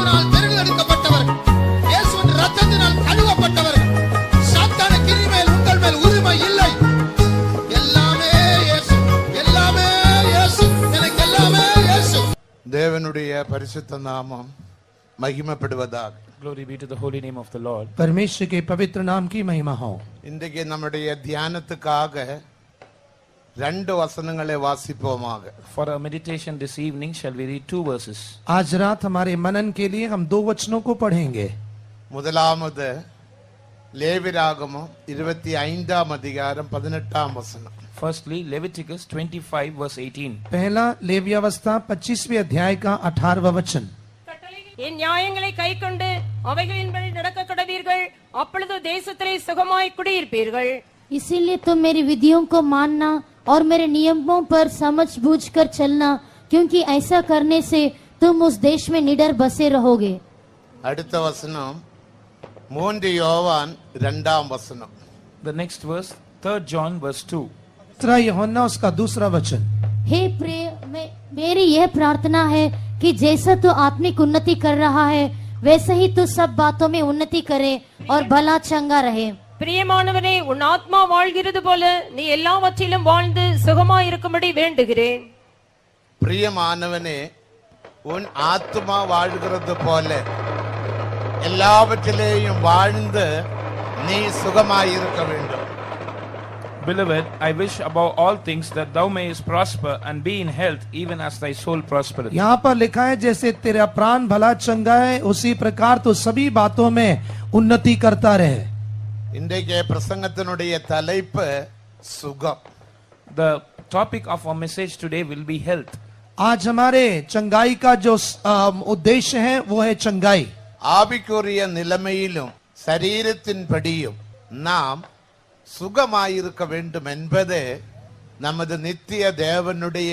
கிறிஸ்துவினால் தெரிந்தெடுக்கப்பட்டவர்கள், இயேசுவின் இரத்தத்தினால் கழுவப்பட்டவர்கள். சாத்தான கிரிமேல் உங்கள் மேல் உரிமை இல்லை. எல்லாமே இயேசு, எல்லாமே இயேசு, எனக்கு எல்லாமே இயேசு. தேவனுடைய பரிசுத்த நாமம் மகிமைப்படுவதாக. Glory be to the holy name of the Lord. परमेश्वर के पवित्र नाम की महिमा हो। இன்றைக்கு நம்முடைய தியானத்துக்காக ரெண்டு வசனங்களை வாசிப்போமாக. For our meditation this evening shall we read 2 verses. आज रात हमारे मनन के लिए हम 2 वचनों को पढ़ेंगे। முதலாவது லேவியராகமம் 25ஆம் அதிகாரம் 18ஆம் வசனம். Firstly, Leviticus 25 verse 18. पहला लेवियावस्था 25वें अध्याय का 18वां वचन। என் நியாயங்களை கைக்கொண்டு அவைகளின்படி நடக்க கடவீர்கள், அப்பொழுது தேசத்திலே சுகமாய் குடியிருப்பீர்கள். इसीलिए तुम मेरी विधियों को मानना और मेरे नियमों पर समझ बूझ कर चलना, क्योंकि ऐसा करने से तुम उस देश में निडर बसे रहोगे। அடுத்த வசனம் 3 யோவான் 2ஆம் வசனம். The next verse, 3 John verse 2. 3 यूहन्ना उसका दूसरा वचन। हे प्रिय, मेरी यह प्रार्थना है कि जैसा तू आत्मिक उन्नति कर रहा है, वैसे ही तू सब बातों में उन्नति करे और भला चंगा रहे। பிரியமானவனே, உன் ஆத்மா வாழ்கிறது போல நீ எல்லாவற்றிலும் வாழ்ந்து சுகமாய் இருக்கும்படி வேண்டுகிறேன். பிரியமானவனே, உன் ஆத்மா வாழ்கிறது போல எல்லாவற்றிலேயும் வாழ்ந்து நீ சுகமாய் இருக்க வேண்டும். Beloved, I wish above all things that thou mayest prosper and be in health, even as thy soul prospereth. यहाँ पर लिखा है जैसे तेरा प्राण भला चंगा है, उसी प्रकार तो सभी बातों में उन्नति करता रहे। இன்றைய பிரசங்கத்தினுடைய தலைப்பு சுகம். The topic of our message today will be health. आज हमारे चंगाई का जो उद्देश्य है वो है चंगाई। ஆவிக்குரிய நிலைமையிலும் சரீரத்தின்படியும் நாம் சுகமாயிருக்க வேண்டும் என்பது நமது நித்திய தேவனுடைய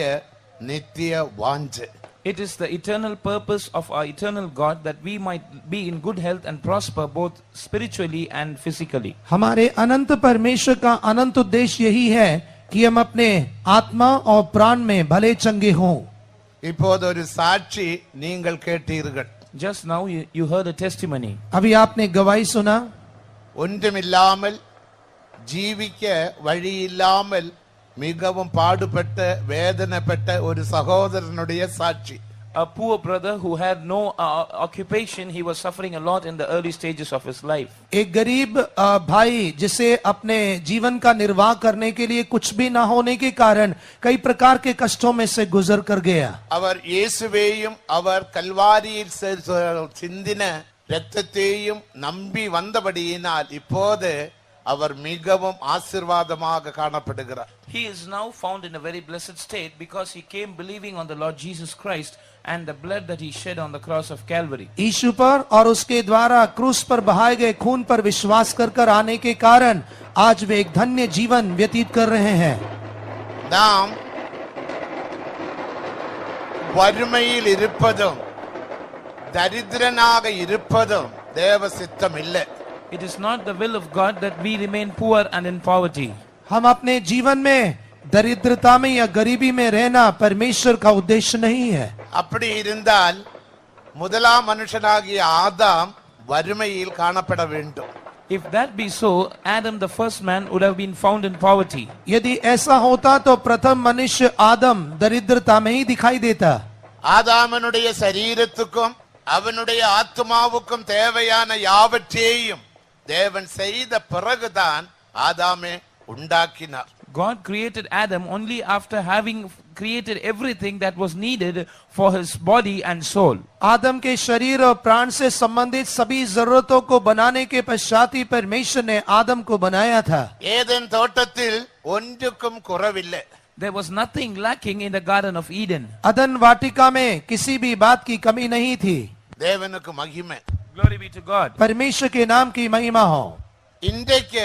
நித்திய வாஞ்சை. It is the eternal purpose of our eternal God that we might be in good health and prosper both spiritually and physically. हमारे अनंत परमेश्वर का अनंत उद्देश्य यही है कि हम अपने आत्मा और प्राण में भले चंगे हों। இப்போது ஒரு சாட்சி நீங்கள் கேட்டீர்கள். Just now you heard a testimony. अभी आपने गवाही सुना। ஒன்றுமில்லாமல் ஜீவிக்க வழி இல்லாமல் மிகவும் பாடுபட்ட வேதனைப்பட்ட ஒரு சகோதரனுடைய சாட்சி. A poor brother who had no occupation, he was suffering a lot in the early stages of his life. एक गरीब भाई जिसे अपने जीवन का निर्वाह करने के लिए कुछ भी ना होने के कारण कई प्रकार के कष्टों में से गुजर कर गया। அவர் இயேசுவையும் அவர் கல்வாரியில் சிந்தின இரத்தத்தையும் நம்பி வந்தபடியினால் இப்போது அவர் மிகவும் ஆசீர்வாதமாக காணப்படுகிறார். He is now found in a very blessed state because he came believing on the Lord Jesus Christ and the blood that he shed on the cross of Calvary. यीशु पर और उसके द्वारा क्रूस पर बहाए गए खून पर विश्वास कर आने के कारण आज वे एक धन्य जीवन व्यतीत कर रहे हैं। நாம் வறுமையில் இருப்பதும் தரித்திரனாக இருப்பதும் தேவ சித்தம் இல்லை. It is not the will of God that we remain poor and in poverty. हम अपने जीवन में दरिद्रता में या गरीबी में रहना परमेश्वर का उद्देश्य नहीं है। அப்படி இருந்தால் முதலாம் மனுஷனாகிய ஆதாம் வறுமையில் காணப்பட வேண்டும். If that be so, Adam the first man would have been found in poverty. यदि ऐसा होता तो प्रथम मनुष्य आदम दरिद्रता में ही दिखाई देता। ஆதாமனுடைய சரீரத்துக்கும் அவனுடைய ஆத்மாவுக்கும் தேவையான யாவற்றையும் தேவன் செய்த பிறகுதான் ஆதாமே உண்டாக்கினார். God created Adam only after having created everything that was needed for his body and soul. आदम के शरीर और प्राण से संबंधित सभी जरूरतों को बनाने के पश्चात ही परमेश्वर ने आदम को बनाया था। ஏதேன் தோட்டத்தில் ஒன்றுக்கும் குறைவில்லை. There was nothing lacking in the Garden of Eden. अदन वाटिका में किसी भी बात की कमी नहीं थी। தேவனுக்கு மகிமை. Glory be to God. परमेश्वर के नाम की महिमा हो। இன்றைக்கு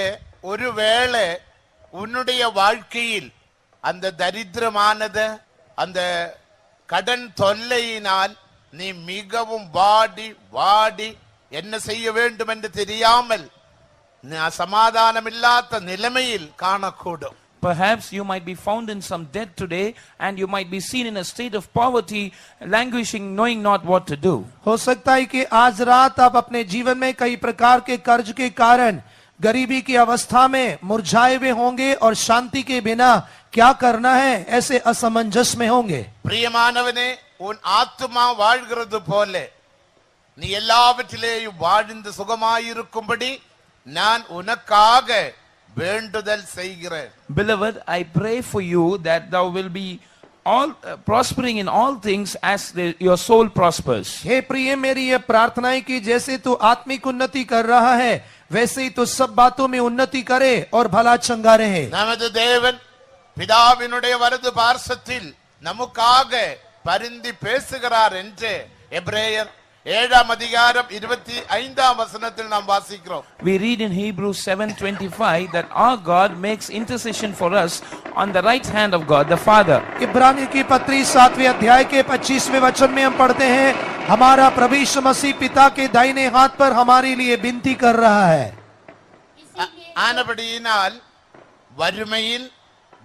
ஒருவேளை உன்னுடைய வாழ்க்கையில் அந்த தரித்திரமானது அந்த கடன் தொல்லையினால் நீ மிகவும் வாடி வாடி என்ன செய்ய வேண்டும் என்று தெரியாமல் சமாதானம் இல்லாத நிலைமையில் காணக்கூடும். perhaps you might be found in some debt today, and you might be seen in a state of poverty, languishing, knowing not what to do. हो सकता है कि आज रात आप अपने जीवन में कई प्रकार के कर्ज के कारण गरीबी की अवस्था में मुरझाए हुए होंगे और शांति के बिना क्या करना है ऐसे असमंजस में होंगे। பிரியமானவனே, உன் ஆத்துமா வாழ்கிறது போல நீ எல்லாவற்றிலேயும் வாழ்ந்து சுகமாயிருக்கும்படி நான் உனக்காக வேண்டுதல் செய்கிறேன். Beloved, I pray for you that thou will be all prospering in all things as your soul prospers. हे प्रिय, मेरी ये प्रार्थना है कि जैसे तू आत्मिक उन्नति कर रहा है वैसे ही तू सब बातों में उन्नति करे और भला चंगा रहे। நமது தேவன் பிதாவினுடைய வலது பார்சத்தில் நமக்காக பரிந்து பேசுகிறார் என்று எபிரேயர் 7ஆம் அதிகாரம் 25ஆம் வசனத்தில் நாம் வாசிக்கிறோம். We read in Hebrews 7:25 that our God makes intercession for us on the right hand of God the Father. इब्रानियों की पत्री 7वें अध्याय के 25वें वचन में हम पढ़ते हैं, हमारा प्रभु यीशु मसीह पिता के दाहिने हाथ पर हमारे लिए विनती कर रहा है। ஆனபடியினால் வறுமையில்,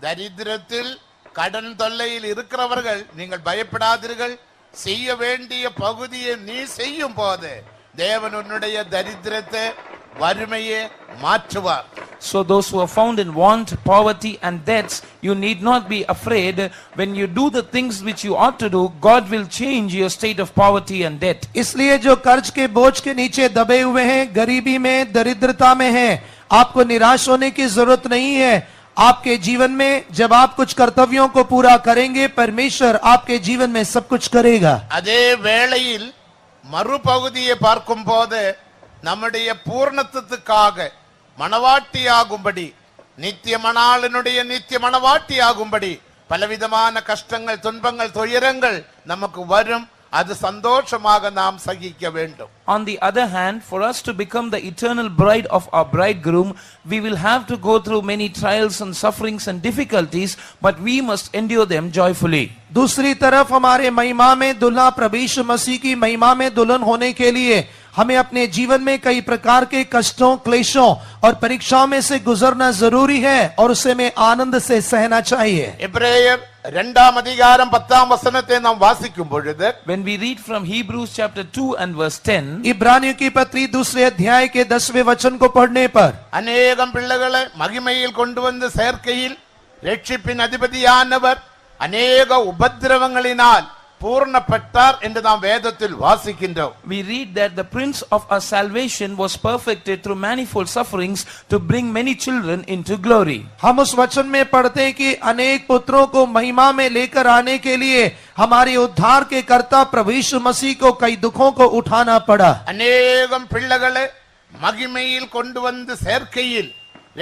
தரித்திரத்தில், கடன் தொல்லையில் இருக்கிறவர்கள் நீங்கள் பயப்படாதீர்கள். செய்ய வேண்டிய பகுதியை நீ செய்யும் போது தேவன் உன்னுடைய தரித்திரத்தை வறுமையை மாற்றுவார். So those who are found in want, poverty and debts, you need not be afraid. When you do the things which you ought to do, God will change your state of poverty and debt. इसलिए जो कर्ज के बोझ के नीचे दबे हुए हैं, गरीबी में, दरिद्रता में हैं, आपको निराश होने की जरूरत नहीं है। आपके जीवन में जब आप कुछ कर्तव्यों को पूरा करेंगे, परमेश्वर आपके जीवन में सब कुछ करेगा। அதே வேளையில் மறுபகுதியை பார்க்கும் போது நம்முடைய பூர்ணத்துவத்துக்காக மனவாட்டியாகும்படி, நித்திய மணாளனுடைய நித்திய மனவாட்டியாகும்படி பலவிதமான கஷ்டங்கள், துன்பங்கள், துயரங்கள் நமக்கு வரும். அது சந்தோஷமாக நாம் சகிக்க வேண்டும். On the other hand, for us to become the eternal bride of our bridegroom, we will have to go through many trials and sufferings and difficulties, but we must endure them joyfully. दूसरी तरफ हमारे महिमा में दुल्हा प्रभु यीशु मसीह की महिमा में दुल्हन होने के लिए हमें अपने जीवन में कई प्रकार के कष्टों, क्लेशों और परीक्षाओं में से गुजरना जरूरी है और उसे हमें आनंद से सहना चाहिए। எபிரேயர் 2ஆம் அதிகாரம் 10ஆம் வசனத்தை நாம் வாசிக்கும் பொழுது, When we read from Hebrews chapter 2 and verse 10, इब्रानियों की पत्री 2 अध्याय के 10वें वचन को पढ़ने पर அநேகம் பிள்ளைகளை மகிமையில் கொண்டு வந்து சேர்க்கையில் ரட்சிப்பின் அதிபதியானவர் அநேக உபத்திரவங்களினால் பூர்ணப்பட்டார் என்று நாம் வேதத்தில் வாசிக்கின்றோம். we read that the prince of our salvation was perfected through manifold sufferings to bring many children into glory. हम उस वचन में पढ़ते हैं कि अनेक पुत्रों को महिमा में लेकर आने के लिए हमारे उद्धार के कर्ता प्रभु यीशु मसीह को कई दुखों को उठाना पड़ा। அநேகம் பிள்ளைகளை மகிமையில் கொண்டு வந்து சேர்க்கையில்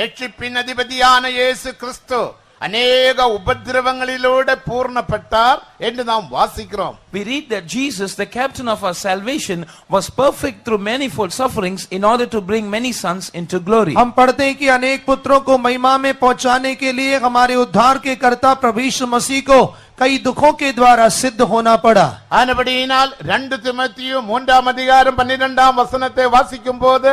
ரட்சிப்பின் அதிபதியான இயேசு கிறிஸ்து அநேக உபத்திரவங்களிலோடு பூர்ணப்பட்டார் என்று நாம் வாசிக்கிறோம். We read that Jesus, the captain of our salvation, was perfect through manifold sufferings in order to bring many sons into glory. हम पढ़ते हैं कि अनेक पुत्रों को महिमा में पहुंचाने के लिए हमारे उद्धार के कर्ता प्रभु यीशु मसीह को कई दुखों के द्वारा सिद्ध होना पड़ा। ஆனபடியினால் 2 தீமோத்தேயு 3ஆம் அதிகாரம் 12ஆம் வசனத்தை வாசிக்கும் போது,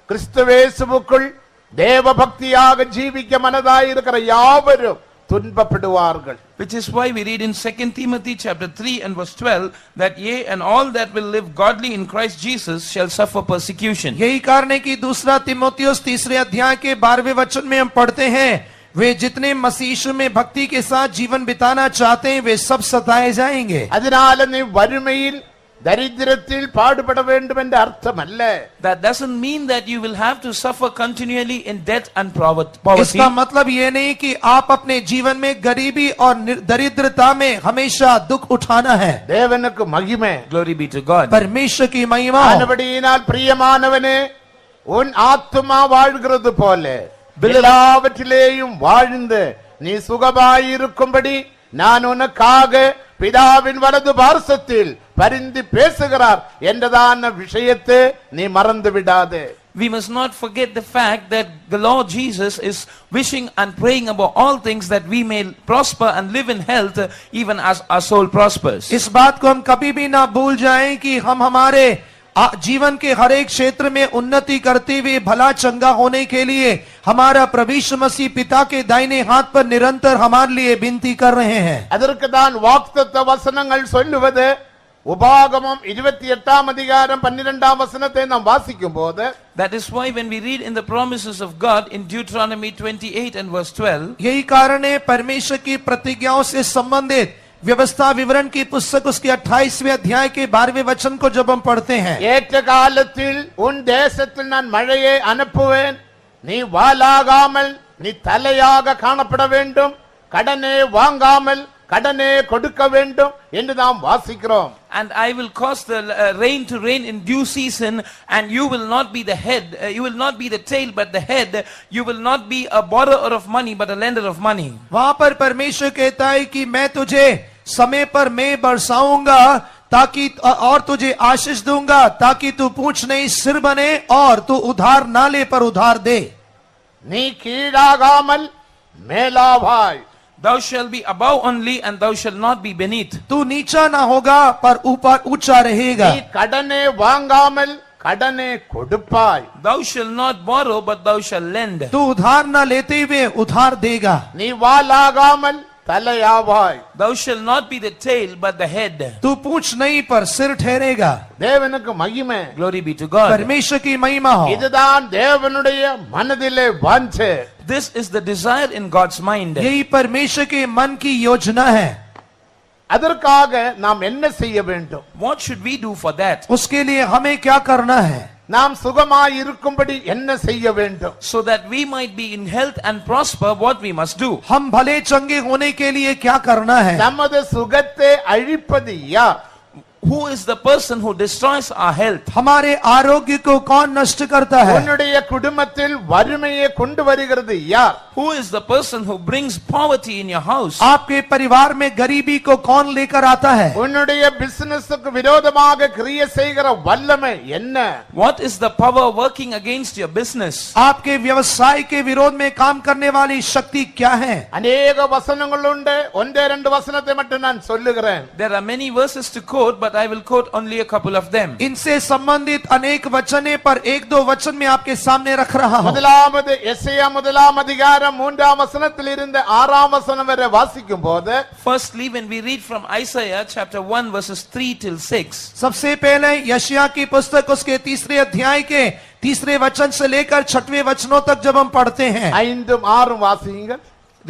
கிறிஸ்துவேசுவுக்குள் தேவ பக்தியாக ஜீவிக்க மனதாயிருக்கிற யாவரும் துன்பப்படுவார்கள். Which is why we read in 2 Timothy chapter 3 and verse 12 that yea, and all that will live godly in Christ Jesus shall suffer persecution. यही कारण है कि 2 तीमुथियुस 3 अध्याय के 12वें वचन में हम पढ़ते हैं, वे जितने मसीह यीशु में भक्ति के साथ जीवन बिताना चाहते हैं वे सब सताए जाएंगे। அதனால நீ வறுமையில், தரித்திரத்தில் பாடுபட வேண்டும் என்ற அர்த்தம் அல்ல. That doesn't mean that you will have to suffer continually in debt and poverty. इसका मतलब ये नहीं कि आप अपने जीवन में गरीबी और दरिद्रता में हमेशा दुख उठाना है। தேவனுக்கு மகிமை. Glory be to God. परमेश्वर की महिमा। ஆனபடியினால் பிரியமானவனே, உன் ஆத்துமா வாழ்கிறது போல எல்லாவற்றிலேயும் வாழ்ந்து நீ சுகமாயிருக்கும்படி நான் உனக்காக பிதாவின் வலது பார்சத்தில் பரிந்து பேசுகிறார் என்றதான விஷயத்தை நீ மறந்து விடாதே. We must not forget the fact that the Lord Jesus is wishing and praying about all things that we may prosper and live in health even as our soul prospers. इस बात को हम कभी भी ना भूल जाएं कि हम हमारे जीवन के हर एक क्षेत्र में उन्नति करते हुए भला चंगा होने के लिए हमारा प्रभु यीशु मसीह पिता के दाहिने हाथ पर निरंतर हमारे लिए विनती कर रहे हैं। அதற்கு தான் வாக்குத்தத்த வசனங்கள் சொல்லுவது உபாகமம் 28ஆம் அதிகாரம் 12ஆம் வசனத்தை நாம் வாசிக்கும் போது That is why when we read in the promises of God in Deuteronomy 28 and verse 12, यही कारण है परमेश्वर की प्रतिज्ञाओं से संबंधित व्यवस्था विवरण की पुस्तक उसके 28वें अध्याय के 12वें वचन को जब हम पढ़ते हैं, ஏற்ற காலத்தில் உன் தேசத்தில் நான் மழையை அனுப்புவேன், நீ வாலாகாமல் நீ தலையாக காணப்பட வேண்டும், கடனே வாங்காமல் கடனே கொடுக்க வேண்டும் என்று நாம் வாசிக்கிறோம். and I will cause the rain to rain in due season, and you will not be the head, you will not be the tail but the head, you will not be a borrower of money but a lender of money. वहां पर परमेश्वर कहता है कि मैं तुझे समय पर मैं बरसाऊंगा ताकि और तुझे आशीष दूंगा ताकि तू पूंछ नहीं सिर बने और तू उधार ना ले पर उधार दे। நீ கீழாகாமல் மேலாவாய், Thou shalt be above only and thou shalt not be beneath. तू नीचा ना होगा पर ऊपर ऊंचा रहेगा। நீ கடனே வாங்காமல் கடனே கொடுப்பாய், Thou shalt not borrow but thou shalt lend. तू उधार ना लेते हुए उधार देगा। நீ வாலாகாமல் தலையாவாய், Thou shalt not be the tail but the head. तू पूंछ नहीं पर सिर ठहरेगा। தேவனுக்கு மகிமை. Glory be to God. परमेश्वर की महिमा हो। இதுதான் தேவனுடைய மனதிலே வாஞ்சை. This is the desire in God's mind. यही परमेश्वर के मन की योजना है। அதற்காக நாம் என்ன செய்ய வேண்டும்? What should we do for that? उसके लिए हमें क्या करना है? நாம் சுகமாய் இருக்கும்படி என்ன செய்ய வேண்டும்? So that we might be in health and prosper, what we must do? हम भले चंगे होने के लिए क्या करना है? நமது சுகத்தை அழிப்பது யார்? Who is the person who destroys our health? हमारे आरोग्य को कौन नष्ट करता है? உன்னுடைய குடும்பத்தில் வறுமையை கொண்டு வருகிறது யார்? Who is the person who brings poverty in your house? आपके परिवार में गरीबी को कौन लेकर आता है? உன்னுடைய பிசினஸுக்கு விரோதமாக கிரியை செய்கிற வல்லமை என்ன? What is the power working against your business? आपके व्यवसाय के विरोध में काम करने वाली शक्ति क्या है? அநேக வசனங்கள் உண்டு, ஒன்றே ரெண்டு வசனத்தை மட்டும் நான் சொல்லுகிறேன். There are many verses to quote, but I will quote only a couple of them. इनसे संबंधित अनेक वचने पर एक दो वचन में आपके सामने रख रहा हूं। முதலாவது எசேயா முதலாம் அதிகாரம் 3ஆம் வசனத்தில் இருந்து 6ஆம் வசனம் வரை வாசிக்கும் போது, Firstly, when we read from Isaiah chapter 1 verses 3 till 6, सबसे पहले यशायाह की पुस्तक उसके 3रे अध्याय के 3रे वचन से लेकर 6वें वचनों तक जब हम पढ़ते हैं, 5 6 வாசியுங்கள்.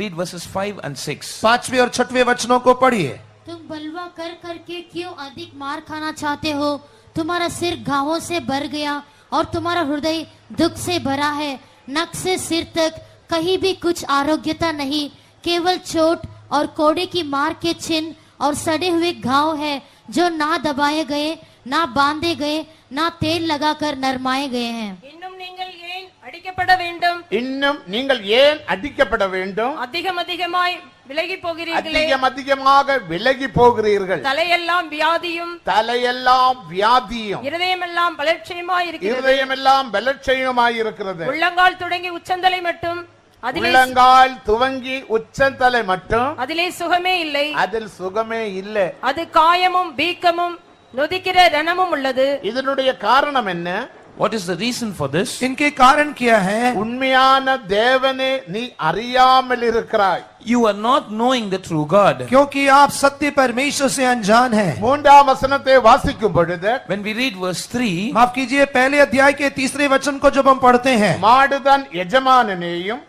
read verses 5 and 6. 5वें और 6वें वचनों को पढ़िए। तुम बलवा कर करके क्यों अधिक मार खाना चाहते हो? तुम्हारा सिर घावों से भर गया और तुम्हारा हृदय दुख से भरा है। नक से सिर तक कहीं भी कुछ आरोग्यता नहीं, केवल चोट और कोड़े की मार के चिन्ह और सड़े हुए घाव है जो ना दबाए गए, ना बांधे गए, ना तेल लगाकर नरमाए गए हैं। இன்னும் நீங்கள் ஏன் அடிக்கப்பட வேண்டும்? இன்னும் நீங்கள் ஏன் அடிக்கப்பட வேண்டும்? அதிகம் அதிகமாய் விலகி போகிறீர்களே. அதிகமாக விலகி போகிறீர்கள். தலையெல்லாம் வியாதியும் தலையெல்லாம் வியாதியும் இருதயமெல்லாம் பலட்சயமாய் இருக்கிறது. இருதயமெல்லாம் பலட்சயமாய் இருக்கிறது. உள்ளங்கால் தொடங்கி உச்சந்தலை மட்டும் உள்ளங்கால் துவங்கி உச்சந்தலை மட்டும் அதிலே சுகமே இல்லை. அதில் சுகமே இல்லை. அது காயமும் வீக்கமும் நொதிக்கிற ரணமும் உள்ளது. இதனுடைய காரணம் என்ன? What is the reason for this? इनके कारण क्या है? உண்மையான தேவனை நீ அறியாமல் இருக்கிறாய். You are not knowing the true God. क्योंकि आप सत्य परमेश्वर से अनजान हैं। 3ஆம் வசனத்தை வாசிக்கும் பொழுது, When we read verse 3, माफ कीजिए, पहले अध्याय के 3रे वचन को जब हम पढ़ते हैं, மாடுதான் எஜமானனையும்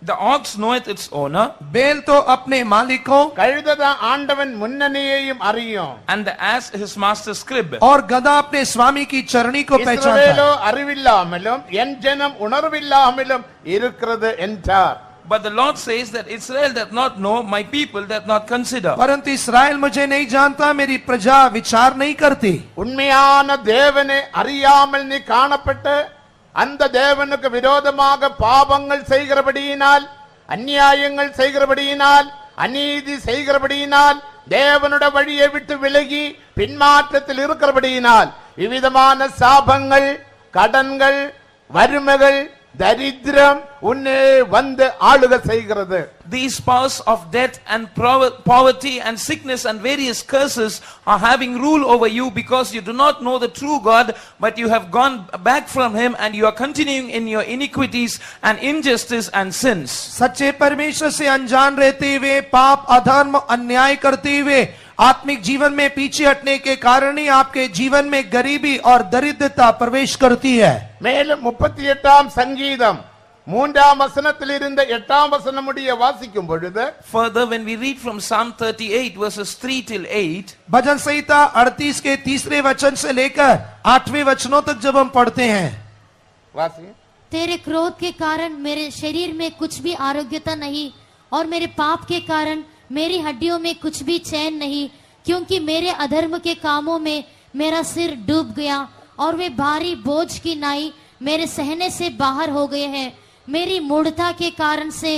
the ox knoweth its owner, बैल तो अपने मालिकों கழுததான் ஆண்டவன் முன்னணியையும் அறியும். and the ass his master's crib. और गधा अपने स्वामी की चरणी को पहचानता இஸ்ரவேலோ है। அறிவில்லாமலும் என் ஜனம் உணர்வில்லாமலும் இருக்கிறது என்றார். But the Lord says that Israel doth not know, my people doth not consider. परंतु इस्राएल मुझे नहीं जानता, मेरी प्रजा विचार नहीं करती। உண்மையான தேவனை அறியாமல் நீ காணப்பட்ட அந்த தேவனுக்கு விரோதமாக பாவங்கள் செய்கிறபடியினால், அநியாயங்கள் செய்கிறபடியினால், அநீதி செய்கிறபடியினால், தேவனுடைய வழியை விட்டு விலகி பின்மாற்றத்தில் இருக்கிறபடியினால் இவ்விதமான சாபங்கள், கடன்கள், வறுமைகள், தரித்திரம் உன்னை வந்து ஆளுக செய்கிறது. These powers of death and poverty and sickness and various curses are having rule over you because you do not know the true God, but you have gone back from him and you are continuing in your iniquities and injustice and sins. सच्चे परमेश्वर से अनजान रहते हुए, पाप, अधर्म, अन्याय करते हुए आत्मिक जीवन में पीछे हटने के कारण ही आपके जीवन में गरीबी और दरिद्रता प्रवेश करती है. மேலும் 38ஆம் சங்கீதம் 3ஆம் வசனத்தில் இருந்த 8ஆம் வசனம் முடிய வாசிக்கும் பொழுது, Further, when we read from Psalm 38 verses 3 till 8, भजन संहिता 38 के 3रे वचन से लेकर 8वें वचनों तक जब हम पढ़ते हैं, வாசி. तेरे क्रोध के कारण मेरे शरीर में कुछ भी आरोग्यता नहीं और मेरे पाप के कारण मेरी हड्डियों में कुछ भी चैन नहीं, क्योंकि मेरे अधर्म के कामों में मेरा सिर डूब गया और वे भारी बोझ की नाई मेरे सहने से बाहर हो गए हैं. मेरी मूढ़ता के कारण से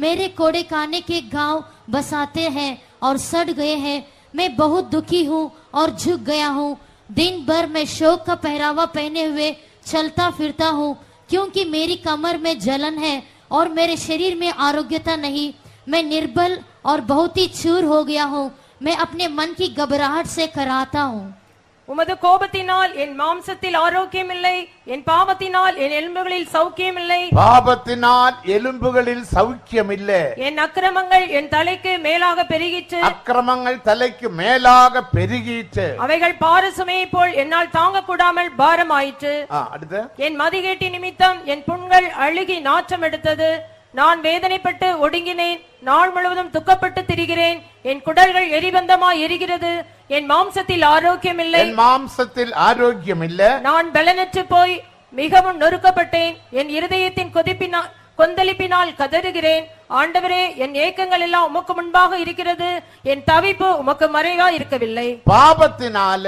मेरे कोड़े काने के घाव बसाते हैं और सड़ गए हैं. मैं बहुत दुखी हूँ और झुक गया हूँ. दिन भर मैं शोक का पहरावा पहने हुए चलता फिरता हूँ, क्योंकि मेरी कमर में जलन है और मेरे शरीर में आरोग्यता नहीं. मैं निर्बल और बहुत ही चूर हो गया हूँ. मैं अपने मन की घबराहट से कराता हूँ. உமது கோபத்தினால் என் மாம்சத்தில் ஆரோக்கியம் இல்லை, என் பாவத்தினால் என் எலும்புகளில் சௌக்கியம் இல்லை. பாவத்தினால் எலும்புகளில் சௌக்கியம் இல்லை. என் அக்கிரமங்கள் என் தலைக்கு மேலாக பெருகிற்று. அக்கிரமங்கள் தலைக்கு மேலாக பெருகிற்று. அவைகள் பாரசுமையை போல் என்னால் தாங்க கூடாமல் பாரமாயிற்று. அடுத்து, என் மதிகேட்டி நிமித்தம் என் புண்கள் அழுகி நாற்றம் எடுத்தது. நான் வேதனைப்பட்டு ஒடுங்கினேன். நாள் முழுவதும் துக்கப்பட்டு திரிகிறேன். என் குடல்கள் எரிபந்தமாய் எரிகிறது. என் மாம்சத்தில் ஆரோக்கியம் இல்லை. என் மாம்சத்தில் ஆரோக்கியம் இல்லை. நான் பலனற்று போய் மிகவும் நொறுக்கப்பட்டேன். என் இருதயத்தின் கொந்தளிப்பினால் கதறுகிறேன். ஆண்டவரே, என் ஏக்கங்கள் எல்லாம் உமக்கு முன்பாக இருக்கிறது. என் தவிப்பு உமக்கு மறைவா இருக்கவில்லை. பாவத்தினால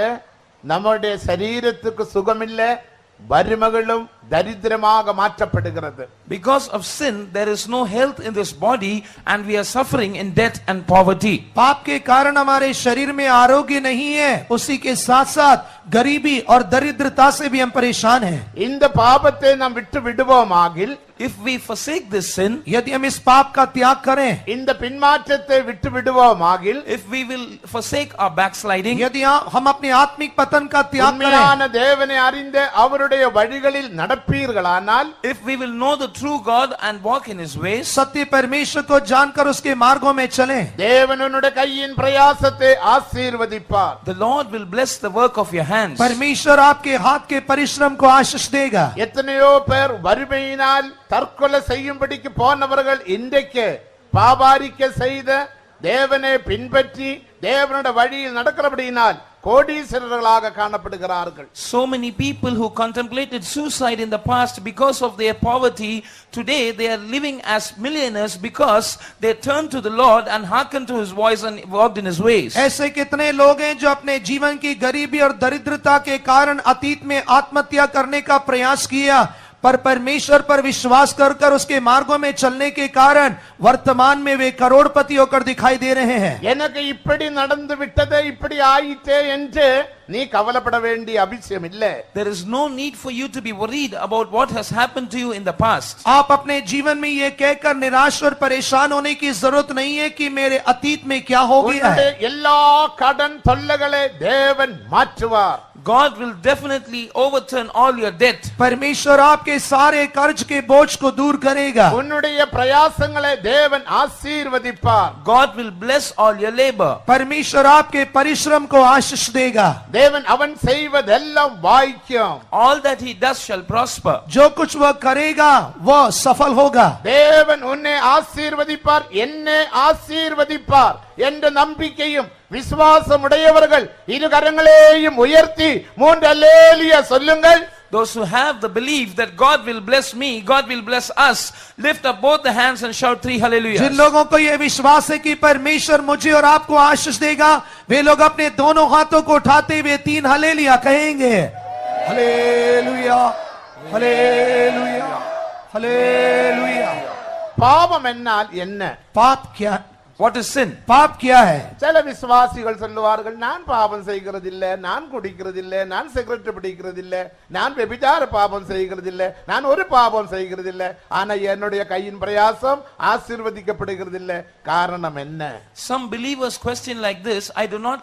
நம்முடைய சரீரத்துக்கு சுகமில்லை, வறுமைகளும் தரித்திரமாக மாற்றப்படுகிறது. because of sin there is no health in this body and we are suffering in death and poverty. पाप के कारण हमारे शरीर में आरोग्य नहीं है, उसी के साथ साथ गरीबी और दरिद्रता से भी हम परेशान हैं. இந்த பாவத்தை நாம் விட்டு விடுவோமாகில், If we forsake this sin, यदि हम इस पाप का त्याग करें, இந்த பின்மாற்றத்தை விட்டு விடுவோமாகில், if we will forsake our backsliding, यदि हम अपने आत्मिक पतन का त्याग करें, உண்மையான தேவனை அறிந்த அவருடைய வழிகளில் நடப்பீர்களானால், if we will know the true God and walk in his ways, सत्य परमेश्वर को जानकर उसके मार्गों में चलें, தேவன் உன்னுடைய கையின் பிரயாசத்தை ஆசீர்வதிப்பார். the Lord will bless the work of your hands. परमेश्वर आपके हाथ के परिश्रम को आशीष देगा. எத்தனையோ பேர் வறுமையினால் தற்கொலை செய்யும்படிக்கு போனவர்கள் இன்றைக்கு பாபாரிக்க செய்த தேவனை பின்பற்றி தேவனுடைய வழியில் நடக்கிறபடியினால் கோடீஸ்வரர்களாக காணப்படுகிறார்கள். So many people who contemplated suicide in the past because of their poverty, today they are living as millionaires because they turned to the Lord and hearkened to his voice and walked in his ways. ऐसे कितने लोग हैं जो अपने जीवन की गरीबी और दरिद्रता के कारण अतीत में आत्महत्या करने का प्रयास किया, पर परमेश्वर पर विश्वास कर उसके मार्गों में चलने के कारण वर्तमान में वे करोड़पति होकर दिखाई दे रहे हैं. எனக்கு இப்படி நடந்து விட்டதே, இப்படி ஆயிட்டே என்று நீ கவலைப்பட வேண்டிய அவசியம் இல்லை. There is no need for you to be worried about what has happened to you in the past. आप अपने जीवन में ये कहकर निराश और परेशान होने की जरूरत नहीं है कि मेरे अतीत में क्या हो गया है. உன்னுடைய எல்லா கடன் தொல்லைகளை தேவன் மாற்றுவார். God will definitely overturn all your debt. परमेश्वर आपके सारे कर्ज के बोझ को दूर करेगा. உன்னுடைய பிரயாசங்களை தேவன் ஆசீர்வதிப்பார். God will bless all your labor. परमेश्वर आपके परिश्रम को आशीष देगा. தேவன் அவன் செய்வதெல்லாம் வாய்க்கும். All that he does shall prosper. जो कुछ वह करेगा वह सफल होगा. தேவன் உன்னை ஆசீர்வதிப்பார், என்னை ஆசீர்வதிப்பார் என்ற நம்பிக்கையும் விசுவாசம் உடையவர்கள் இரு கரங்களையும் உயர்த்தி 3 அல்லேலூயா சொல்லுங்கள். Those who have the belief that God will bless me, God will bless us, lift up both the hands and shout 3 hallelujahs. जिन लोगों को यह विश्वास है कि परमेश्वर मुझे और आपको आशीष देगा, वे लोग अपने दोनों हाथों को उठाते हुए 3 हालेलुया कहेंगे. Hallelujah, hallelujah, hallelujah. பாவம் என்னால் என்ன? पाप क्या? What is sin? पाप क्या है? சில விசுவாசிகள் சொல்லுவார்கள், நான் பாவம் செய்கிறதில்லை, நான் குடிக்கிறதில்லை, நான் சிகரெட் பிடிக்கிறதில்லை, நான் விபச்சார பாவம் செய்கிறதில்லை, நான் ஒரு பாவம் செய்கிறதில்லை, ஆனா என்னுடைய கையின் பிரயாசம் ஆசீர்வதிக்கப்படுகிறதில்லை. காரணம் என்ன? Some believers question like this: I do not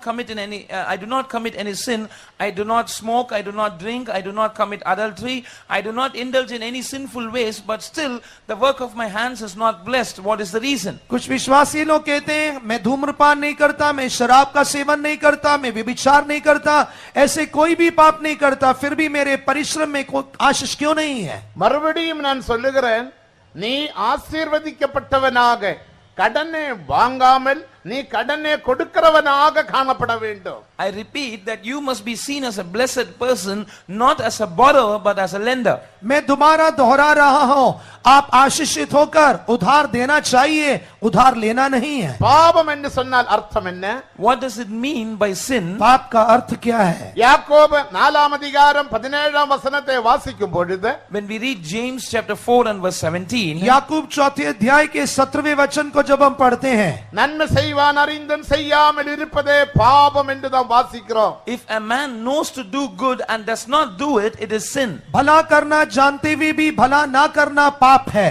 commit any sin. I do not smoke. I do not drink. I do not commit adultery. I do not indulge in any sinful ways. But still, the work of my hands is not blessed. What is the reason? कुछ विश्वासी लोग कहते हैं, मैं धूम्रपान नहीं करता, मैं शराब का सेवन नहीं करता, मैं व्यभिचार नहीं करता, ऐसे कोई भी पाप नहीं करता, फिर भी मेरे परिश्रम में कोई आशीष क्यों नहीं है? மறுபடியும் நான் சொல்லுகிறேன், நீ ஆசீர்வதிக்கப்பட்டவனாக கடனை வாங்காமல் நீ கடனை கொடுக்கிறவனாக காணப்பட வேண்டும். I repeat that you must be seen as a blessed person, not as a borrower but as a lender. मैं दोबारा दोहरा रहा हूं, आप आशीषित होकर उधार देना चाहिए, उधार लेना नहीं है. பாவம் என்று சொன்னால் அர்த்தம் என்ன? What does it mean by sin? पाप का अर्थ क्या है? யாக்கோபு 4 அதிகாரம் 17 வசனத்தை வாசிக்கும் பொழுது, When we read James chapter 4 and verse 17, याकूब 4 अध्याय के 17वें वचन को जब हम पढ़ते हैं, நன்மை செய்வான் அறிந்தும் செய்யாமல் இருப்பதே பாவம் என்று நாம் வாசிக்கிறோம். if a man knows to do good and does not do it, it is sin. भला करना जानते हुए भी भला ना करना पाप है.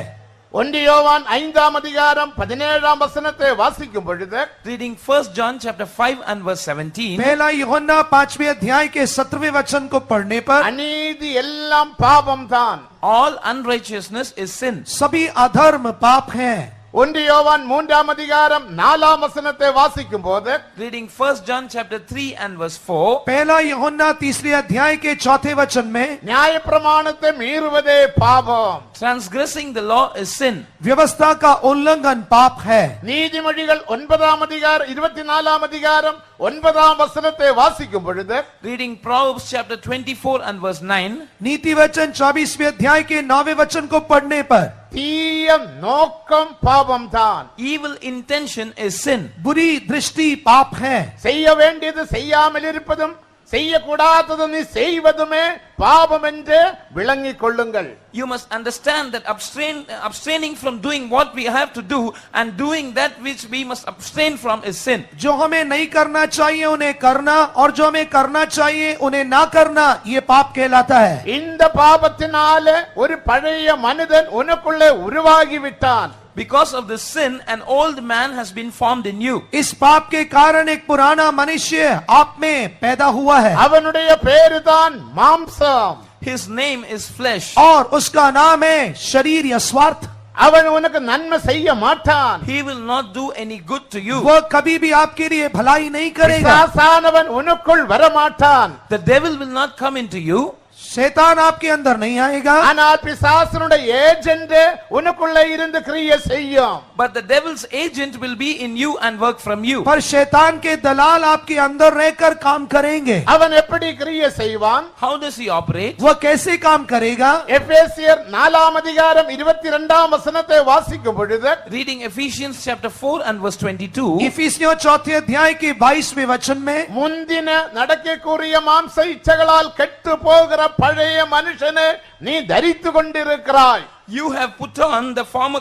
1 யோவான் 5 அதிகாரம் 17 வசனத்தை வாசிக்கும் பொழுது, Reading 1 John chapter 5 and verse 17, पहला यूहन्ना 5वें अध्याय के 17वें वचन को पढ़ने पर, அநீதி எல்லாம் பாவம் தான். all unrighteousness is sin. सभी अधर्म पाप हैं. 1 யோவான் 3 அதிகாரம் 4 வசனத்தை வாசிக்கும் போது, Reading 1 John chapter 3 and verse 4, पहला यूहन्ना 3 अध्याय के 4 वचन में, நியாயப்பிரமாணத்தை மீறுவதே பாவம். transgressing the law is sin. व्यवस्था का उल्लंघन पाप है. நீதிமொழிகள் 9 அதிகாரம் 24 அதிகாரம் 9 வசனத்தை வாசிக்கும் பொழுது, Reading Proverbs chapter 24 and verse 9, नीति वचन 24वें अध्याय के 9वें वचन को पढ़ने पर, தீய நோக்கம் பாவம் தான். evil intention is sin. बुरी दृष्टि पाप है. செய்ய வேண்டியது செய்யாமல் இருப்பதும் செய்யக்கூடாதது நீ செய்வதுமே பாவம் என்று விளங்கிக் கொள்ளுங்கள். You must understand that abstaining from doing what we have to do and doing that which we must abstain from is sin. जो हमें नहीं करना चाहिए उन्हें करना, और जो हमें करना चाहिए उन्हें ना करना, ये पाप कहलाता है. இந்த பாவத்தினாலே ஒரு பழைய மனிதன் உனக்குள்ளே உருவாகி விட்டான். Because of this sin, an old man has been formed in you. इस पाप के कारण एक पुराना मनुष्य आप में पैदा हुआ है, அவனுடைய பேருதான் மாம்சம். His name is flesh. और उसका नाम है शरीर या स्वार्थ. அவன் உனக்கு நன்மை செய்ய மாட்டான். He will not do any good to you. वो कभी भी आपके लिए भलाई नहीं करेगा. பிசாசானவன் உனக்குள் வரமாட்டான். The devil will not come into you. शैतान आपके अंदर नहीं आएगा, ஆனால் பிசாசனுடைய ஏஜென்ட் உனக்குள்ளே இருந்து கிரியை செய்யும். But the devil's agent will be in you and work from you. पर शैतान के दलाल आपके अंदर रहकर काम करेंगे. அவன் எப்படி கிரியை செய்வான்? How does he operate? वो कैसे काम करेगा? எபேசியர் 4 அதிகாரம் 22 வசனத்தை வாசிக்கும் பொழுது, Reading Ephesians chapter 4 and verse 22, इफिसियों 4 अध्याय के 22वें वचन में, முந்தின நடக்கக்கூடிய மாம்ச இச்சைகளால் கெட்டு போகிற பழைய மனுஷனை நீ தரித்து கொண்டிருக்கிறாய். you have put on the former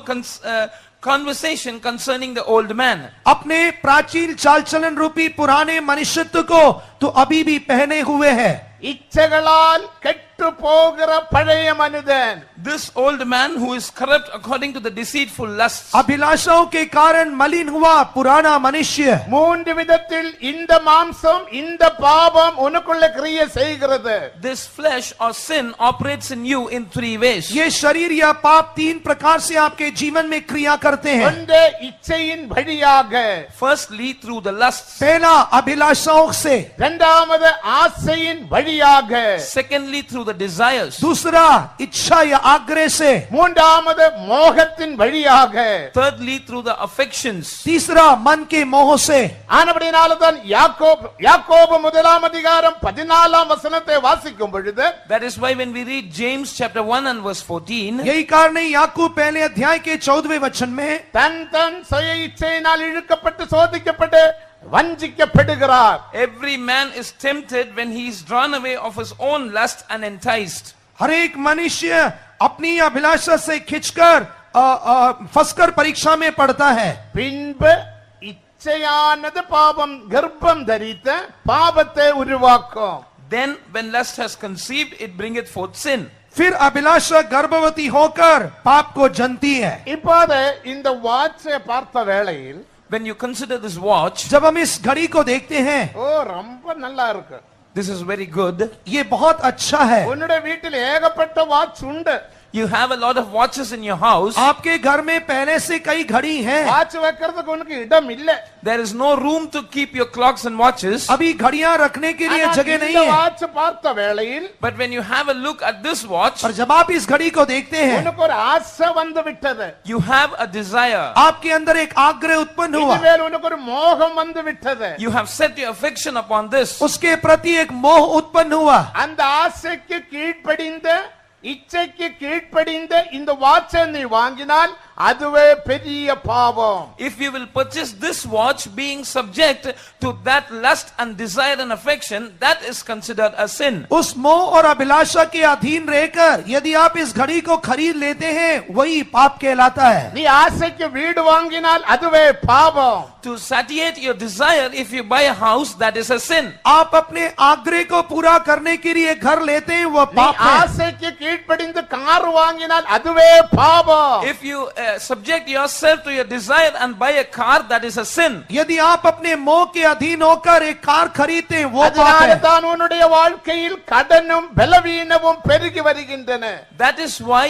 conversation concerning the old man. अपने प्राचीन चाल चलन रूपी पुराने मनुष्यत्व को तो अभी भी पहने हुए है. இச்சைகளால் கெட்டு போகிற பழைய மனிதன். This old man who is corrupt according to the deceitful lusts. अभिलाषाओं के कारण मलिन हुआ पुराना मनुष्य. 3 விதத்தில் இந்த மாம்சம் இந்த பாவம் உனக்குள்ள கிரியை செய்கிறது. This flesh or sin operates in you in 3 ways. ये शरीर या पाप 3 प्रकार से आपके जीवन में क्रिया करते हैं. ஒன்று இச்சையின் வழியாக, Firstly, through the lusts. पहला अभिलाषाओं से, இரண்டாவது ஆசையின் வழியாக, Secondly, through the desires. दूसरा इच्छा या आग्रह से, மூன்றாவது மோகத்தின் வழியாக. Thirdly, through the affections. तीसरा मन के मोह से. ஆனபடினால்தான் யாக்கோபு 1 அதிகாரம் 14 வசனத்தை வாசிக்கும் பொழுது, That is why when we read James chapter 1 and verse 14, यही कारण है याकूब पहले अध्याय के 14वें वचन में, தன் சுய இச்சையினால் இழுக்கப்பட்டு சோதிக்கப்பட்டு வஞ்சிக்கப்படுகிறார். every man is tempted when he is drawn away of his own lust and enticed. हर एक मनुष्य अपनी अभिलाषा से खिंचकर फंसकर परीक्षा में पड़ता है. பின்பு இச்சையானது பாவம் கர்ப்பம் தரித்து பாவத்தை உருவாக்கும். Then when lust has conceived, it bringeth forth sin. फिर अभिलाषा गर्भवती होकर पाप को जनती है. இப்போது இந்த வாட்சை பார்த்த வேளையில் When you consider this watch, जब हम इस घड़ी को देखते हैं, ஓ ரொம்ப நல்லா இருக்கு. this is very good. ये बहुत अच्छा है. உன்னுடைய வீட்டில் ஏகப்பட்ட வாட்ச் உண்டு. You have a lot of watches in your house. आपके घर में पहले से कई घड़ी हैं. வாட்ச் வைக்கிறதுக்கு உனக்கு இடம் இல்ல. There is no room to keep your clocks and watches. अभी घड़ियां रखने के लिए ஆனால் जगह இந்த नहीं है. வாட்ச் பார்த்த வேளையில் But when you have a look at this watch, और जब आप इस घड़ी को देखते हैं, உனக்கு ஒரு ஆசை வந்து விட்டது. you have a desire. आपके अंदर एक आग्रह उत्पन्न हुआ. இதுவேல் உனக்கு ஒரு மோகம் வந்து விட்டது. You have set your affection upon this. उसके प्रति एक मोह उत्पन्न हुआ. அந்த ஆசைக்கு கீழ்ப்படிந்த இச்சைக்கு கீழ்ப்படிந்த இந்த வாட்சை நீ வாங்கினால் அதுவே பெரிய பாவம். If you will purchase this watch being subject to that lust and desire and affection, that is considered a sin. उस मोह और अभिलाषा के अधीन रहकर यदि आप इस घड़ी को खरीद लेते हैं, वही पाप कहलाता है. நீ ஆசைக்கு வீடு வாங்கினால் அதுவே பாவம். To satiate your desire, if you buy a house, that is a sin. आप अपने आग्रह को पूरा करने के लिए घर लेते हैं, वह நீ पाप है. ஆசைக்கு கீழ்ப்படிந்து கார் வாங்கினால் அதுவே பாவம். If you subject yourself to your desire and buy a car, that is a sin. यदि आप अपने मोह के अधीन होकर एक कार खरीदते हैं, वो पाप அதனால है. தான் உன்னுடைய வாழ்க்கையில் கடனும் பலவீனமும் பெருகி வருகின்றன. That is why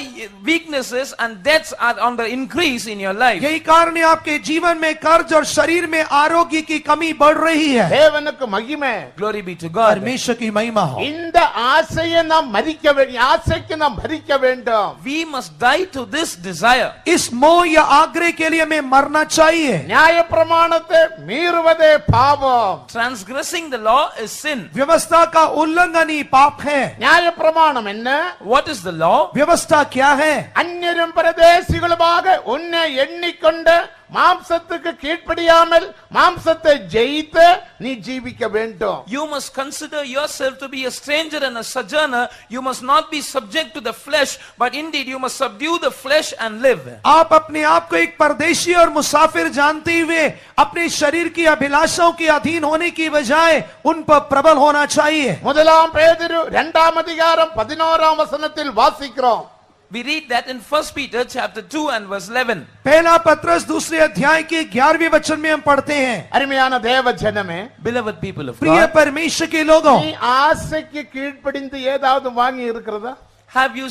weaknesses and debts are on the increase in your life. यही कारण है आपके जीवन में कर्ज और शरीर में आरोग्य की कमी बढ़ रही है. தேவனுக்கு மகிமை. Glory be to God. परमेश्वर की महिमा हो. இந்த ஆசையை நாம் மரிக்க வேண்டும். ஆசைக்கு நாம் மரிக்க வேண்டும். We must die to this desire. इस मोह या आग्रह के लिए हमें मरना चाहिए. நியாயப்பிரமாணத்தை மீறுவதே பாவம். Transgressing the law is sin. व्यवस्था का उल्लंघन ही पाप है. நியாயப்பிரமாணம் என்ன? What is the law? व्यवस्था क्या है? அந்நியரும் பிரதேசிகளுமாக உன்னை எண்ணிக்கொண்டு மாம்சத்துக்கு கீழ்ப்படியாமல் மாம்சத்தை ஜெயித்து நீ ஜீவிக்க வேண்டும். You must consider yourself to be a stranger and a sojourner. You must not be subject to the flesh, but indeed you must subdue the flesh and live. आप अपने आप को एक परदेशी और मुसाफिर जानते हुए अपने शरीर की अभिलाषाओं के अधीन होने की बजाय उन पर प्रबल होना चाहिए. முதலாம் பேதுரு 2ஆம் அதிகாரம் 11ஆம் வசனத்தில் வாசிக்கிறோம். We read that in 1 Peter chapter 2 and verse 11. पहला पत्रस दूसरे अध्याय के 11वें वचन में हम पढ़ते हैं. அருமையான தேவ ஜனமே, Beloved people of प्रिय God, परमेश्वर के लोगों, நீ ஆசைக்கு கீழ்ப்படிந்து ஏதாவது வாங்கி இருக்கிறதா? have you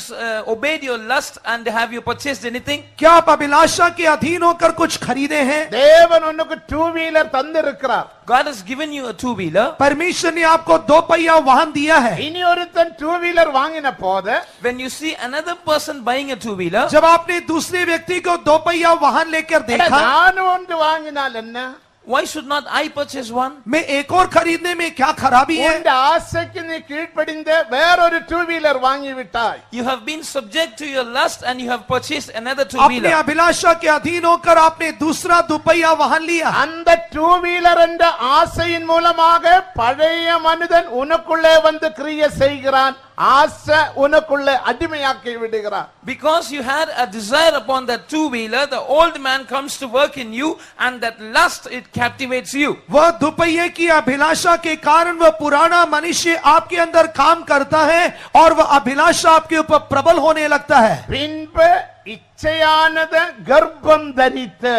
obeyed your lust and have you purchased anything? क्या आप अभिलाषा के अधीन होकर कुछ खरीदे हैं? தேவன் உனக்கு 2 வீலர் தந்திருக்கிறார். God has given you a two-wheeler. परमेश्वर ने आपको 2 पहिया वाहन दिया है. இனி ஒருத்தன் 2 வீலர் வாங்கின போது When you see another person buying a two-wheeler, जब आपने दूसरे व्यक्ति को 2 पहिया वाहन लेकर देखा, நானும் ஒன்று வாங்கினால் என்ன? why should not I purchase one? मैं एक और खरीदने में क्या खराबी है? உன் ஆசைக்கு நீ கீழ்ப்படிந்து வேறொரு 2 வீலர் வாங்கி விட்டாய். You have been subject to your lust and you have purchased another अपने two-wheeler. अभिलाषा के अधीन होकर आपने दूसरा 2 पहिया वाहन लिया. அந்த 2 வீலர் என்ற ஆசையின் மூலமாக பழைய மனிதன் உனக்குள்ளே வந்து கிரியை செய்கிறான். ஆசை உனக்குள்ளே அடிமையாக்கி விடுகிறான். Because you had a desire upon that two-wheeler, the old man comes to work in you and that lust, it captivates you. वह 2 पहिए की अभिलाषा के कारण वह पुराना मनुष्य आपके अंदर काम करता है और वह अभिलाषा आपके ऊपर प्रबल होने लगता है. பின்பு இச்சையானது கர்ப்பம் தரித்து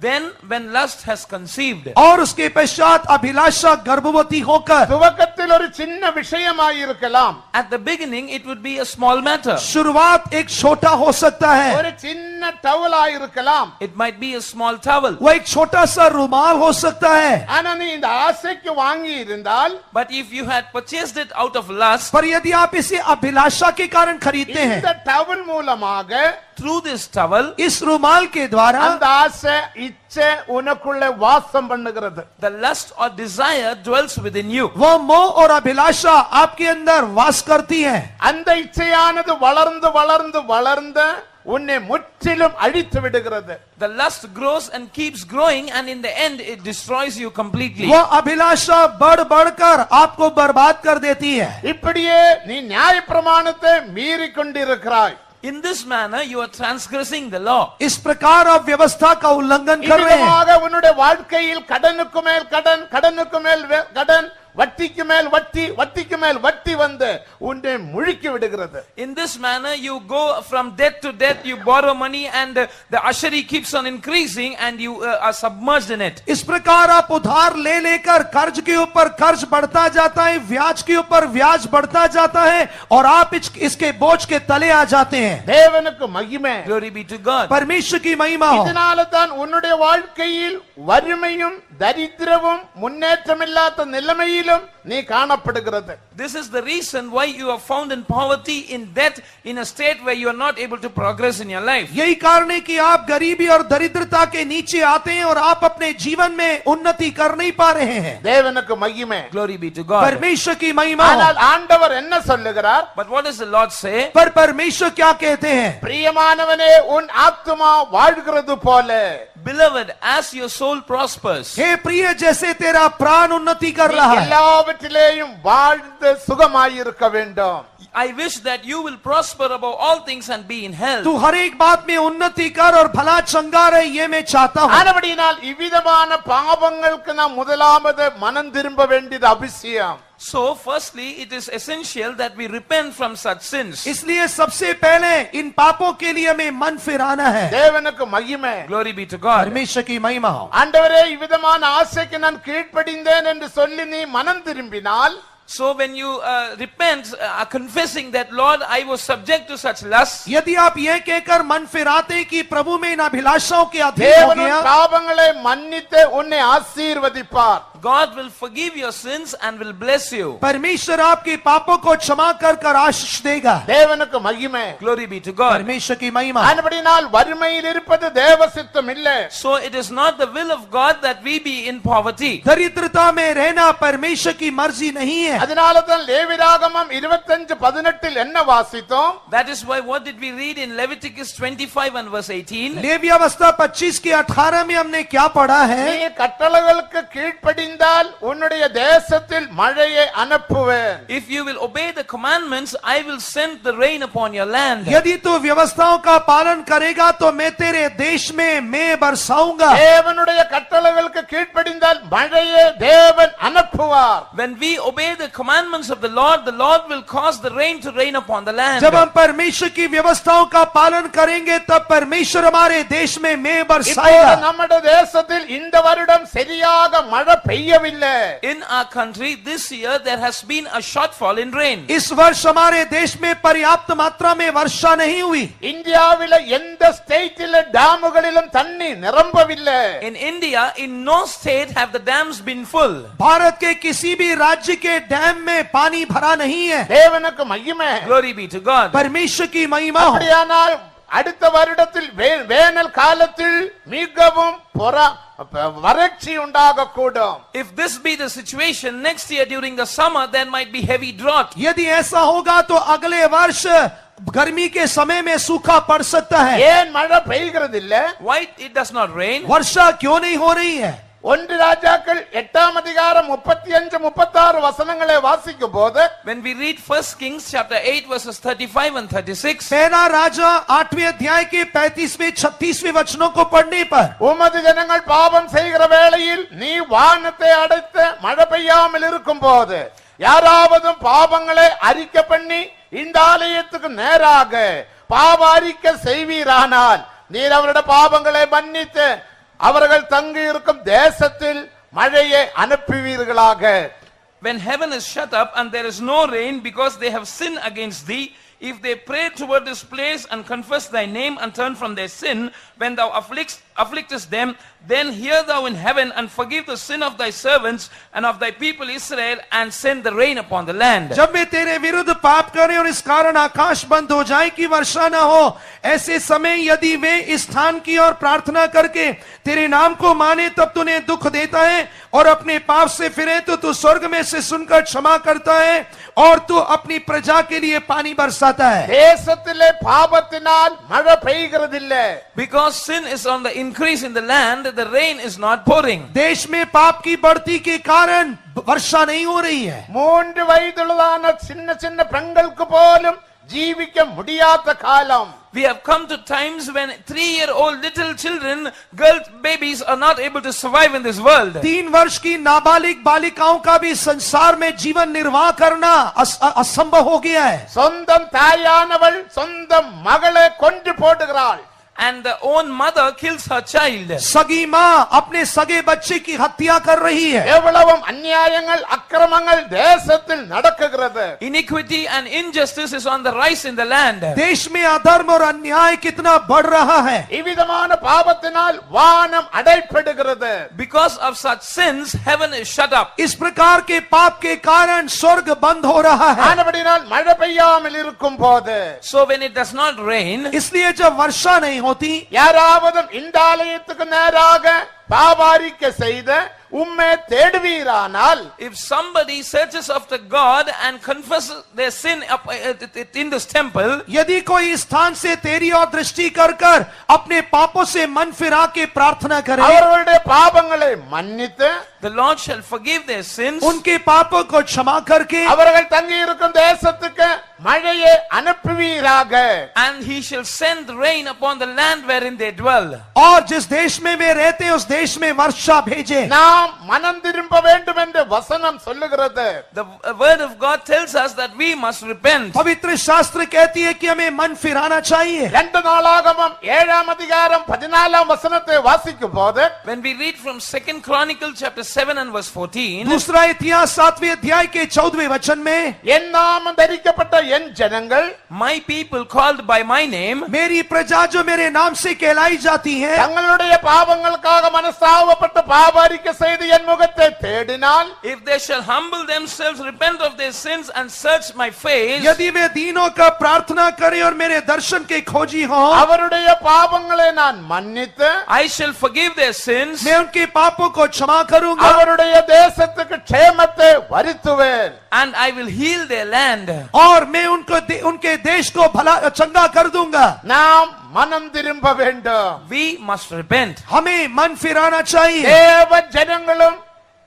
Then when lust has conceived, और उसके पश्चात अभिलाषा गर्भवती होकर, துவக்கத்தில் ஒரு சின்ன விஷயமாயிருக்கலாம். at the beginning it would be a small matter. शुरुआत एक छोटा हो सकता है. ஒரு சின்ன டவலாயிருக்கலாம். It might be a small towel. वह एक छोटा सा रुमाल हो सकता है. ஆனா நீ இந்த ஆசைக்கு வாங்கி இருந்தால் But if you had purchased it out of lust, पर यदि आप इसे अभिलाषा के कारण खरीदते हैं, இந்த டவல் மூலமாக through this towel, इस रुमाल के द्वारा அந்த ஆசை இச்சை உனக்குள்ளே வாசம் பண்ணுகிறது. the lust or desire dwells within you. वह मोह और अभिलाषा आपके अंदर वास करती है. அந்த இச்சையானது வளர்ந்து வளர்ந்து வளர்ந்து உன்னை முற்றிலும் அழித்து விடுகிறது. The lust grows and keeps growing and in the end it destroys you completely. वह अभिलाषा बढ़ बढ़कर आपको बर्बाद कर देती है. இப்படியே நீ நியாயப்பிரமாணத்தை மீறி கொண்டிருக்கிறாய். In this manner, you are transgressing the law. इस प्रकार आप व्यवस्था का उल्लंघन कर रहे हैं। இவ்விதமாக உன்னுடைய வாழ்க்கையில் கடனுக்கு மேல் கடன், கடனுக்கு மேல் கடன், வட்டிக்கு மேல் வட்டி, வட்டிக்கு மேல் வட்டி வந்து உன்னை முழுக்கி விடுகிறது. In this manner, you go from debt to debt, you borrow money, and the usury keeps on increasing, and you are submerged in it. इस प्रकार आप उधार ले लेकर कर्ज के ऊपर कर्ज बढ़ता जाता है, ब्याज के ऊपर ब्याज बढ़ता जाता है, और आप इसके बोझ के तले आ जाते हैं। தேவனுக்கு மகிமை. Glory be to God. परमेश्वर की महिमा हो। இதனால தான் உன்னுடைய வாழ்க்கையில் வறுமையும் தரித்திரமும் முன்னேற்றமில்லாத நிலைமையிலும் நீ காணப்படுகிறது. This is the reason why you are found in poverty, in debt, in a state where you are not able to progress in your life. यही कारण है कि आप गरीबी और दरिद्रता के नीचे आते हैं और आप अपने जीवन में उन्नति कर नहीं पा रहे हैं। தேவனுக்கு மகிமை. Glory be to God. परमेश्वर की महिमा हो। ஆனால் ஆண்டவர் என்ன சொல்லுகிறார்? But what does the Lord say? पर परमेश्वर क्या कहते हैं? பிரியமானவனே, உன் ஆத்துமா வாழ்கிறது போல, Beloved, as your soul prospers, हे प्रिय, जैसे तेरा प्राण उन्नति कर நீ रहा है, எல்லாவற்றிலேயும் வாழ்ந்து சுகமாயிருக்க வேண்டும். I wish that you will prosper above all things and be in health. तू हर एक बात में उन्नति कर और भला चंगा रहे, ये मैं चाहता हूँ। ஆனபடியினால் இவ்விதமான பாவங்களுக்கு நாம் முதலாவது மனம் திரும்ப வேண்டியது அவசியம். So, firstly, it is essential that we repent from such sins. इसलिए सबसे पहले इन पापों के लिए हमें मन फिराना है। தேவனுக்கு மகிமை. Glory be to God. परमेश्वर की महिमा हो। ஆண்டவரே, இவ்விதமான ஆசைக்கு நான் கீழ்ப்படிந்தேன் என்று சொல்லி நீ மனம் திரும்பினால், So when you repent, confessing that, Lord, I was subject to such lust, यदि आप यह कहकर मन फिराते कि प्रभु में इन अभिलाषाओं के अधीन हो தேவன் உன் गया, பாவங்களை மன்னித்து உன்னை ஆசீர்வதிப்பார். God will forgive your sins and will bless you. परमेश्वर आपके पापों को क्षमा कर कर आशीष देगा। தேவனுக்கு மகிமை. Glory be to God. परमेश्वर की महिमा। ஆனபடியினால் வறுமையில் இருப்பது தேவ சித்தம் இல்லை. So it is not the will of God that we be in poverty. दरिद्रता में रहना परमेश्वर की मर्जी नहीं है। அதனால தான் லேவியாகமம் 25:18 என்ன வாசித்தோம்? That is why what did we read in Leviticus 25 and verse 18? Levy अवस्था 25 के 18 में हमने क्या पढ़ा है? நீ கட்டளைகளுக்கு கீழ்ப்படிந்தால் உன்னுடைய தேசத்தில் மழையை அனுப்புவேன். If you will obey the commandments, I will send the rain upon your land. यदि तू व्यवस्थाओं का पालन करेगा तो मैं तेरे देश में मैं बरसाऊंगा। தேவனுடைய கட்டளைகளுக்கு கீழ்ப்படிந்தால் மழையை தேவன் அனுப்புவார். When we obey the commandments of the Lord will cause the rain to rain upon the land. जब हम परमेश्वर की व्यवस्थाओं का पालन करेंगे तब परमेश्वर हमारे देश में मैं இப்போது बरसाएगा। நம்முடைய தேசத்தில் இந்த வருடம் சரியாக மழை பெய்யவில்லை. In our country this year there has been a shortfall in rain. इस वर्ष हमारे देश में पर्याप्त मात्रा में वर्षा नहीं हुई। இந்தியாவில எந்த ஸ்டேட்டில டேமுகளிலும் தண்ணி நிரம்பவில்லை. In India, in no state have the dams been full. Bharat के किसी भी राज्य के डैम में पानी भरा नहीं है। தேவனுக்கு மகிமை. Glory be to God. परमेश्वर की महिमा हो। அப்படியானால் அடுத்த வருடத்தில் வேனல் காலத்தில் மிகவும் வறட்சி உண்டாகக்கூடும். If this be the situation next year during the summer, there might be heavy drought. यदि ऐसा होगा तो अगले वर्ष गर्मी के समय में सूखा पड़ सकता है। ஏன் மழை பெய்கிறது இல்ல? Why it does not rain? वर्षा क्यों नहीं हो रही है? 1 ராஜாக்கள் 8ஆம் அதிகாரம் 35-36 வசனங்களை வாசிக்கும் போது, When we read 1 Kings chapter 8 verses 35 and 36, पहला राजा 8वें अध्याय के 35वें 36वें वचनों को पढ़ने पर, உமது ஜனங்கள் பாவம் செய்கிற வேளையில் நீ வானத்தை அடைத்து மழை பெய்யாமல் இருக்கும் போது யாராவது பாவங்களை அறிக்கை பண்ணி இந்த ஆலயத்துக்கு நேராக பாவ அறிக்கை செய்வீரானால் நீர் அவருடைய பாவங்களை மன்னித்து அவர்கள் தங்கி இருக்கும் தேசத்தில் மழையை அனுப்புவீர்களாக. when heaven is shut up and there is no rain because they have sinned against thee, if they pray toward this place and confess thy name and turn from their sin, when thou afflictest them, then hear thou in heaven and forgive the sin of thy servants and of thy people Israel and send the rain upon the land. जब मैं तेरे विरुद्ध पाप करें और इस कारण आकाश बंद हो जाए कि वर्षा न हो, ऐसे समय यदि वे इस स्थान की ओर प्रार्थना करके तेरे नाम को माने तब तूने दुख देता है और अपने पाप से फिरे तो तू स्वर्ग में से सुनकर क्षमा करता है और तू अपनी प्रजा के लिए पानी बरसाता है। தேசத்திலே பாவத்தினால் மழை பெய்கிறதில்லை. Because sin is on the increase in the land, the rain is not pouring. देश में पाप की बढ़ती के कारण वर्षा नहीं हो रही है। 3 வயதுள்ளதான சின்ன சின்ன பெண்களுக்கு போலும் ஜீவிக்க முடியாத காலம். We have come to times when 3-year-old little children, girl babies are not able to survive in this world. 3 वर्ष की नाबालिग बालिकाओं का भी संसार में जीवन निर्वाह करना असंभव हो गया है. சொந்தம் தாயானவள் சொந்தம் மகளை கொன்று போடுகிறாள். And the own mother kills her child. सगी माँ अपने सगे बच्चे की हत्या कर रही है. எவ்வளவு அநியாயங்கள் அக்கிரமங்கள் தேசத்தில் நடக்குகிறது. Iniquity and injustice is on the rise in the land. देश में अधर्म और अन्याय कितना बढ़ रहा है. இவ்விதமான பாவத்தினால் வானம் அடைப்படுகிறது. Because of such sins, heaven is shut up. इस प्रकार के पाप के कारण स्वर्ग बंद हो रहा है. ஆனபடியால் மழை பெய்யாமல் இருக்கும் போது, So when it does not rain, इसलिए जब वर्षा नहीं होती, யாராவது இந்த ஆலயத்துக்கு நேராக பாவாரிக்க செய்த உம்மை தேடுவீரானால், if somebody searches after God and confesses their sin in this temple, यदि कोई इस स्थान से तेरी और दृष्टि कर कर अपने पापों से मन फिरा के प्रार्थना करे, அவர்களுடைய பாவங்களை மன்னித்து the Lord shall forgive their sins, उनके पापों को क्षमा करके அவர்கள் தங்கி இருக்கும் தேசத்துக்கு மழையை அனுப்புவீராக, and he shall send rain upon the land wherein they dwell. और जिस देश में वे रहते उस देश में वर्षा भेजे. நாம் மனம் திரும்ப வேண்டும் என்று வசனம் சொல்லுகிறது. The word of God tells us that we must repent. पवित्र शास्त्र कहती है कि हमें मन फिराना चाहिए. 2 நாளாகமம் 7 அதிகாரம் 14 வசனத்தை வாசிக்கும் போது, When we read from 2 Chronicles chapter 7 and verse 14, दूसरा इतिहास 7वें अध्याय के 14वें वचन में, என் நாமம் தரிக்கப்பட்ட என் ஜனங்கள் my people called by my name, मेरी प्रजा जो मेरे नाम से कहलाई जाती है, தங்களுடைய பாவங்களுக்காக மனஸ்தாபப்பட்டு பாவரிக்க செய்து என் முகத்தை தேடினால், if they shall humble themselves, repent of their sins and search my face, यदि वे दीनों का प्रार्थना करें और मेरे दर्शन के खोजी हों, அவருடைய பாவங்களை நான் மன்னித்து I shall forgive their sins, मैं उनके पापों को क्षमा करूंगा அவருடைய தேசத்துக்கு க்ஷேமத்தை வருத்துவேன். and I will heal their land. और मैं उनके देश को भला चंगा कर दूंगा. நாம் மனம் திரும்ப வேண்டும். We must repent. हमें मन फिराना चाहिए. தேவ ஜனங்களும்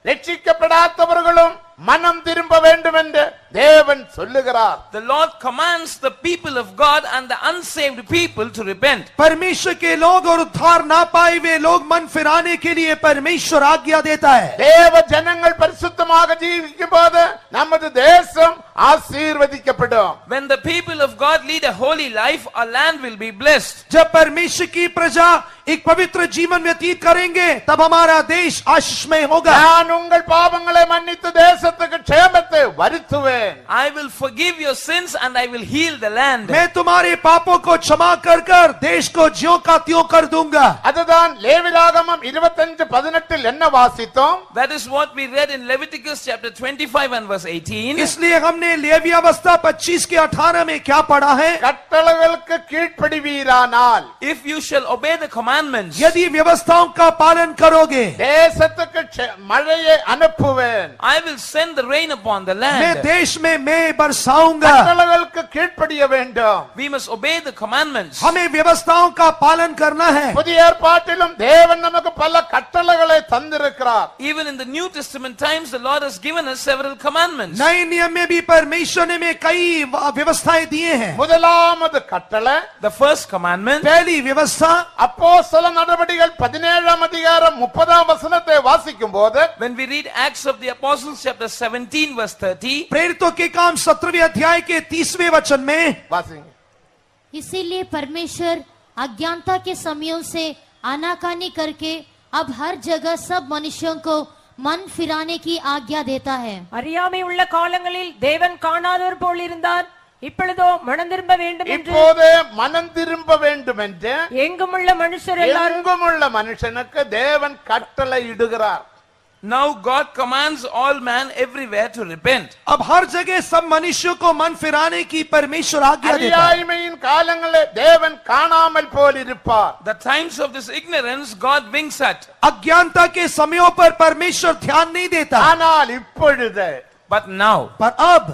ரட்சிக்கப்படாதவர்களும் மனம் திரும்ப வேண்டும் என்று தேவன் சொல்லுகிறார். The Lord commands the people of God and the unsaved people to repent. परमेश्वर के लोग और उद्धार ना पाए वे लोग मन फिराने के लिए परमेश्वर आज्ञा देता है. தேவ ஜனங்கள் பரிசுத்தமாக ஜீவிக்கும் போது நமது தேசம் ஆசீர்வதிக்கப்படும். When the people of God lead a holy life, our land will be blessed. जब परमेश्वर की प्रजा एक पवित्र जीवन व्यतीत करेंगे तब हमारा देश आशीषमय होगा. நான் உங்கள் பாவங்களை மன்னித்து தேசத்துக்கு க்ஷேமத்தை வருத்துவேன். I will forgive your sins and I will heal the land. मैं तुम्हारे पापों को क्षमा कर कर देश को ज्यों का त्यों कर दूंगा. அதுதான் லேவியாகமம் 25:18 என்ன வாசித்தோம்? That is what we read in Leviticus chapter 25 and verse 18. इसलिए हमने लेवियावस्था 25 के 18 में क्या पढ़ा है? கட்டளைகளுக்கு கீழ்ப்படிவீரானால், If you shall obey the commandments, यदि व्यवस्थाओं का पालन करोगे தேசத்துக்கு மழையை அனுப்புவேன். I will send the rain upon the मैं land. देश में मैं बरसाऊंगा. கட்டளைகளுக்கு கீழ்ப்படிய வேண்டும். We must obey the commandments. हमें व्यवस्थाओं का पालन करना है. புதிய ஏற்பாட்டிலும் தேவன் நமக்கு பல கட்டளைகளை தந்திருக்கிறார். Even in the New Testament times, the Lord has given us several commandments. नए नियम में भी परमेश्वर ने हमें कई व्यवस्थाएं दिए हैं. முதலாவது கட்டளை, The first commandment, पहली व्यवस्था அப்போஸ்தல நடவடிக்கைகள் 17 அதிகாரம் 30 வசனத்தை வாசிக்கும் போது, when we read Acts of the Apostles chapter 17 verse 30, प्रेरितों के काम 17वें अध्याय के 30वें वचन में, வாசிங்க. इसीलिए परमेश्वर अज्ञानता के समयों से आनाकानी करके अब हर जगह सब मनुष्यों को मन फिराने की आज्ञा देता है. அறியாமை உள்ள காலங்களில் தேவன் காணாதவர் போல் இருந்தார். இப்பொழுதோ மனம் திரும்ப வேண்டும் என்று இப்போது மனம் திரும்ப வேண்டும் என்று எங்குமுள்ள மனுஷர் எல்லாரும் எங்குமுள்ள மனுஷனுக்கு தேவன் கட்டளை இடுகிறார். now God commands all man everywhere to repent. अब हर जगह सब मनुष्यों को मन फिराने की परमेश्वर आज्ञा देता है. அறியாமையின் காலங்களில் தேவன் காணாமல் போல் இருப்பார். The times of this ignorance God winks at. अज्ञानता के समयों पर परमेश्वर ध्यान नहीं देता. ஆனால் இப்பொழுது But now, पर अब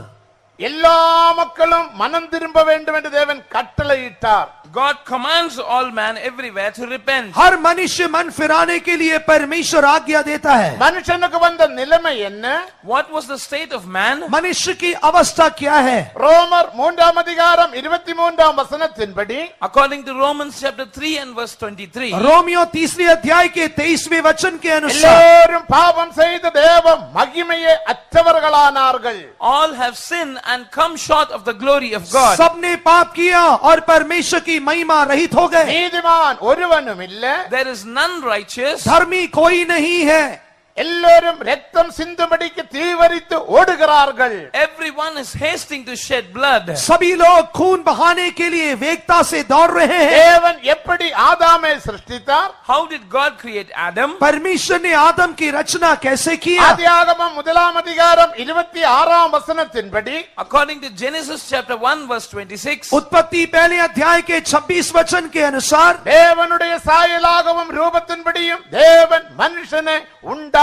எல்லா மக்களும் மனம் திரும்ப வேண்டும் என்று தேவன் கட்டளையிட்டார். God commands all man everywhere to repent. हर मनुष्य मन फिराने के लिए परमेश्वर आज्ञा देता है। மனுஷனுக்கு வந்த நிலைமை என்ன? What was the state of man? मनुष्य की अवस्था क्या है? ரோமர் 3ஆம் அதிகாரம் 23ஆம் வசனத்தின்படி According to Romans chapter 3 and verse 23. Romeo 3 अध्याय के 23वें वचन के अनुसार எல்லாரும் பாவம் செய்து தேவ மகிமையை அற்றவர்களானார்கள். All have sinned and come short of the glory of God. सबने पाप किया और परमेश्वर की महिमा रहित हो गए। நீதிமான் ஒருவனும் இல்ல. There is none righteous. धर्मी कोई नहीं है। எல்லாரும் ரத்தம் சிந்தும்படிக்கு தீவரித்து ஓடுகிறார்கள். Everyone is hasting to shed blood. सभी लोग खून बहाने के लिए वेगता से दौड़ रहे हैं। தேவன் எப்படி ஆதாமை சிருஷ்டித்தார்? How did God create Adam? परमेश्वर ने आदम की रचना कैसे किया? ஆதியாகமம் 1ஆம் அதிகாரம் 26ஆம் வசனத்தின்படி According to Genesis chapter 1 verse 26. उत्पत्ति पहले अध्याय के 26 वचन के अनुसार தேவனுடைய சாயலாகவும் ரூபத்தின்படியும் தேவன் மனுஷனை உண்டாக்கினார்.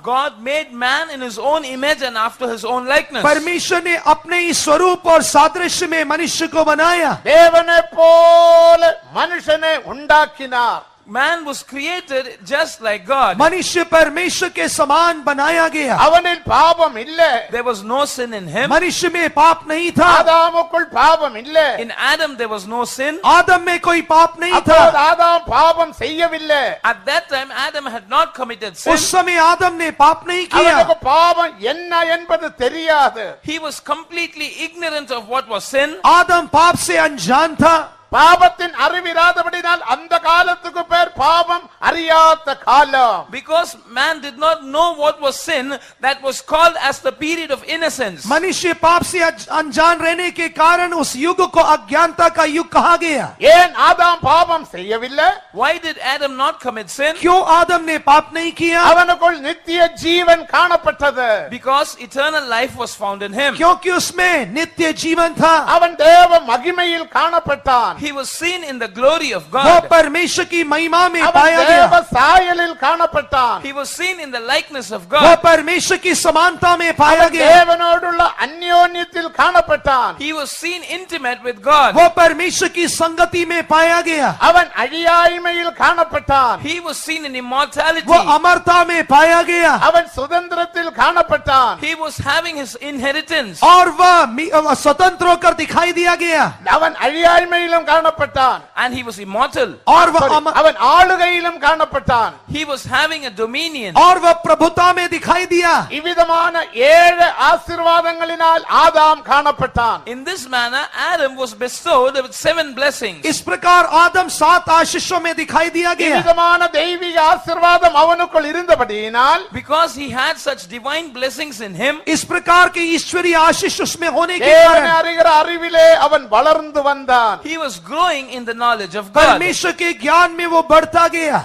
God made man in his own image and after his own likeness. परमेश्वर ने अपने ही स्वरूप और सादृश्य में मनुष्य को बनाया। தேவனை போல மனுஷனை உண்டாக்கினார். Man was created just like God. मनुष्य परमेश्वर के समान बनाया गया। அவனில் பாவம் இல்ல. There was no sin in him. मनुष्य में पाप नहीं था। ஆதாமுக்குள் பாவம் இல்ல. In Adam there was no sin. आदम में कोई पाप नहीं அப்போது था। ஆதாம் பாவம் செய்யவில்லை. At that time Adam had not committed sin. उस समय आदम ने पाप नहीं அவனுக்கு किया। பாவம் என்ன என்பது தெரியாது. He was completely ignorant of what was sin. आदम पाप से अनजान था। பாவத்தின் அறிவிராதபடினால் அந்த காலத்துக்கு பேர் பாவம் அறியாத காலம். Because man did not know what was sin, that was called as the period of innocence. मनुष्य पाप से अनजान रहने के कारण उस युग को अज्ञानता का युग कहा गया। ஏன் ஆதாம் பாவம் செய்யவில்லை? Why did Adam not commit sin? क्यों आदम ने पाप नहीं किया? அவனுக்குள் நித்திய ஜீவன் காணப்பட்டது. Because eternal life was found in him. क्योंकि उसमें नित्य जीवन था। அவன் தேவ மகிமையில் காணப்பட்டான். He was seen in the glory of वो God. परमेश्वर की महिमा में அவன் पाया தேவ गया। சாயலில் காணப்பட்டான். He was seen in the likeness of वो God. परमेश्वर की समानता में पाया அவன் गया। தேவனோடுள்ள அந்யோன்யத்தில் காணப்பட்டான். He was seen intimate with God. वो परमेश्वर की संगति में पाया गया। அவன் அழியாய்மையில் காணப்பட்டான். He was seen in immortality. वो अमरता में पाया गया। அவன் சுதந்திரத்தில் காணப்பட்டான். He was having his inheritance. और वह स्वतंत्र होकर दिखाई दिया गया। அவன் அழியாய்மையிலும் காணப்பட்டான். And he was immortal. और वह அவன் ஆளுகையிலும் காணப்பட்டான். He was having a dominion. और वह प्रभुता में दिखाई दिया। இவ்விதமான 7 ஆசீர்வாதங்களினால் ஆதாம் காணப்பட்டான். In this manner, Adam was bestowed with 7 blessings. इस प्रकार आदम 7 आशीषों में दिखाई दिया गया। இவ்விதமான தெய்வீக ஆசீர்வாதம் அவனுக்குள் இருந்தபடியினால் Because he had such divine blessings in him, इस प्रकार की ईश्वरीय आशीष उसमें होने के தேவனை कारण அறிகிற அறிவிலே அவன் வளர்ந்து வந்தான். he was growing in the knowledge of God. परमेश्वर के ज्ञान में वो बढ़ता गया।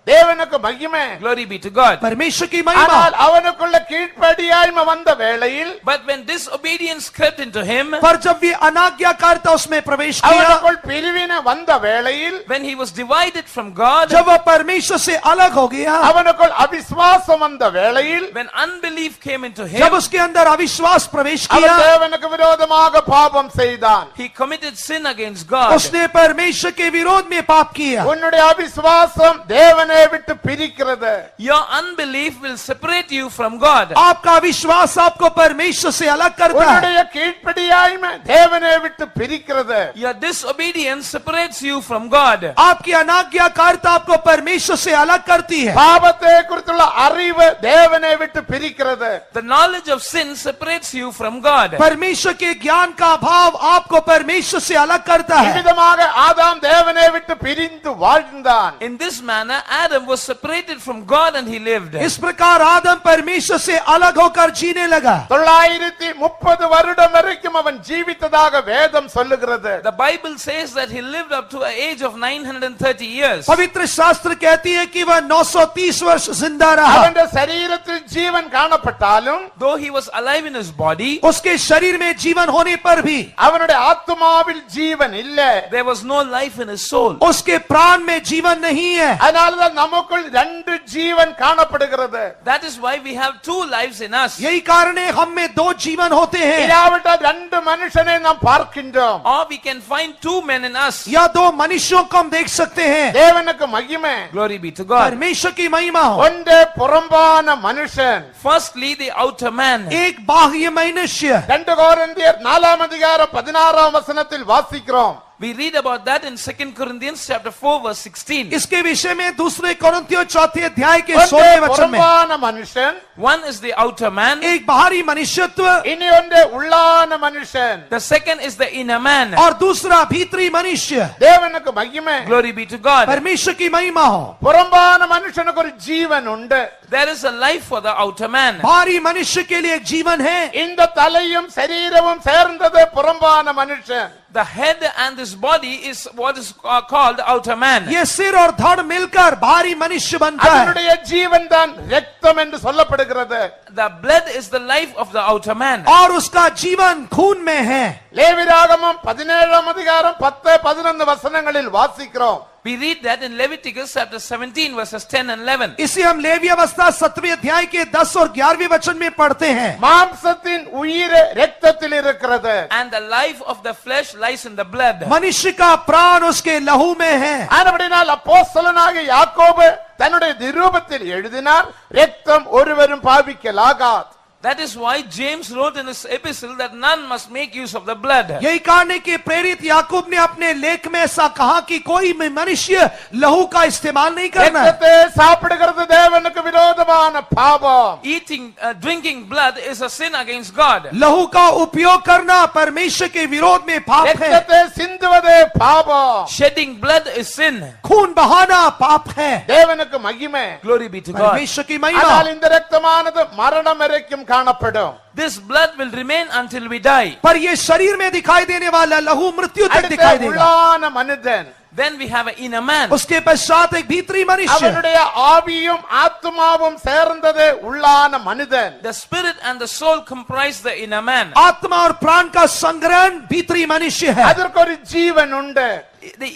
தேவனுக்கு மகிமை. Glory be to God. परमेश्वर की ஆனால் महिमा। அவனுக்குள்ள கீழ்ப்படியாய்மை வந்த வேளையில் But when disobedience crept into him, पर जब ये अनाज्ञाकारिता उसमें प्रवेश किया, அவனுக்குள் பிரிவினை வந்த வேளையில் when he was divided from God, जब वह परमेश्वर से अलग हो गया, அவனுக்குள் அவிசுவாசம் வந்த வேளையில் when unbelief came into जब him, उसके अंदर अविश्वास प्रवेश அவன் किया, தேவனுக்கு விரோதமாக பாவம் செய்தான். he committed sin against God. उसने परमेश्वर के विरोध में पाप किया। உன்னுடைய அவிசுவாசம் தேவனை விட்டு பிரிக்கிறது. Your unbelief will separate you from God. आपका विश्वास आपको परमेश्वर से अलग करता है। உன்னுடைய கீழ்ப்படியாய்மை தேவனை விட்டு பிரிக்கிறது. Your disobedience separates you from God. आपकी अनाज्ञाकारिता आपको परमेश्वर से अलग करती है। பாவத்தை குறித்துள்ள அறிவு தேவனை விட்டு பிரிக்கிறது. The knowledge of sin separates you from God. परमेश्वर के ज्ञान का अभाव आपको परमेश्वर से अलग करता है। இவ்விதமாக ஆதாம் தேவனை விட்டு பிரிந்து வாழ்ந்தான். In this manner, Adam was separated from God and he lived. इस प्रकार आदम परमेश्वर से अलग होकर जीने लगा। 930 வருடம் வரைக்கும் அவன் ஜீவித்ததாக வேதம் சொல்லுகிறது. The Bible says that he lived up to an age of 930 years. पवित्र शास्त्र कहती है कि वह 930 वर्ष जिंदा रहा। அவனுடைய சரீரத்தில் ஜீவன் காணப்பட்டாலும் Though he was alive in his body, उसके शरीर में जीवन होने पर भी அவனுடைய ஆத்துமாவில் ஜீவன் இல்லை. there was no life in his soul. उसके प्राण में जीवन नहीं है। அதனாலதான் நமக்குள் ரெண்டு ஜீவன் காணப்படுகிறது. That is why we have two lives in us. यही कारण है हम में दो जीवन होते हैं, இல்லாவிட்டால் ரெண்டு மனுஷனை நாம் பார்க்கின்றோம். Or we can find two men in us. या दो मनुष्यों को हम देख सकते हैं. தேவனுக்கு மகிமை. Glory be to God. परमेश्वर की महिमा हो. ஒன்றே புறம்பான மனுஷன். Firstly, the outer man. एक बाह्य मनुष्य. 2 கொரிந்தியர் 4 அதிகாரம் 16 வசனத்தில் வாசிக்கிறோம். We read about that in 2 Corinthians chapter 4 verse 16. इसके विषय में दूसरे कोरिन्थियों 4 अध्याय के ஒன்றே 16वें वचन में புறம்பான மனுஷன். One is the outer man. एक बाहरी मनुष्यत्व இனி ஒன்றே உள்ளான மனுஷன். The second is the inner man. और दूसरा भीतरी मनुष्य. தேவனுக்கு மகிமை. Glory be to God. परमेश्वर की महिमा हो. புறம்பான மனுஷனுக்கு ஒரு ஜீவன் உண்டு. There is a life for the outer man. बाहरी मनुष्य के लिए एक जीवन है. இந்த தலையும் சரீரமும் சேர்ந்தது புறம்பான மனுஷன். The head and this body is what is called outer man. ये सिर और धड़ मिलकर बाहरी मनुष्य बनता है. அதனுடைய ஜீவன் தான் இரத்தம் என்று சொல்லப்படுகிறது. The blood is the life of the outer man. और उसका जीवन खून में है. லேவியராகமம் 17 அதிகாரம் 10 11 வசனங்களில் வாசிக்கிறோம். We read that in Leviticus chapter 17 verses 10 and 11. इसे हम लेवी अवस्था 7वें अध्याय के 10 और 11वें वचन में पढ़ते हैं. மாம்சத்தின் உயிர் இரத்தத்தில் இருக்கிறது. And the life of the flesh lies in the blood. मनुष्य का प्राण उसके लहू में है. ஆனபடியால் அப்போஸ்தலனாகிய யாக்கோபு தன்னுடைய நிருபத்தில் எழுதினார், இரத்தம் ஒருவரும் பாவிக்கலாகாது. That is why James wrote in his epistle that none must make use of the blood. यही कारण है कि प्रेरित याकूब ने अपने लेख में ऐसा कहा कि कोई मनुष्य लहू का इस्तेमाल नहीं करना है. இரத்தத்தை சாப்பிடுகிறது தேவனுக்கு விரோதமான பாவம். Eating, drinking blood is a sin against God. लहू का उपयोग करना परमेश्वर के विरोध में पाप है. இரத்தத்தை சிந்துவதே பாவம். Shedding blood is sin. खून बहाना पाप है. தேவனுக்கு மகிமை. Glory be to God. परमेश्वर की महिमा. ஆனால் இந்த இரத்தமானது மரணம் வரைக்கும் காணப்படும். This blood will remain until we die. पर ये शरीर में दिखाई देने वाला लहू मृत्यु तक அடுத்த दिखाई देगा. உள்ளான மனிதன். Then we have an inner man. उसके पश्चात एक भीतरी मनुष्य. அவனுடைய ஆவியும் ஆத்மாவும் சேர்ந்ததே உள்ளான மனிதன். The spirit and the soul comprise the inner man. आत्मा और प्राण का संग्रहण भीतरी मनुष्य है. அதற்கு ஒரு ஜீவன் உண்டு.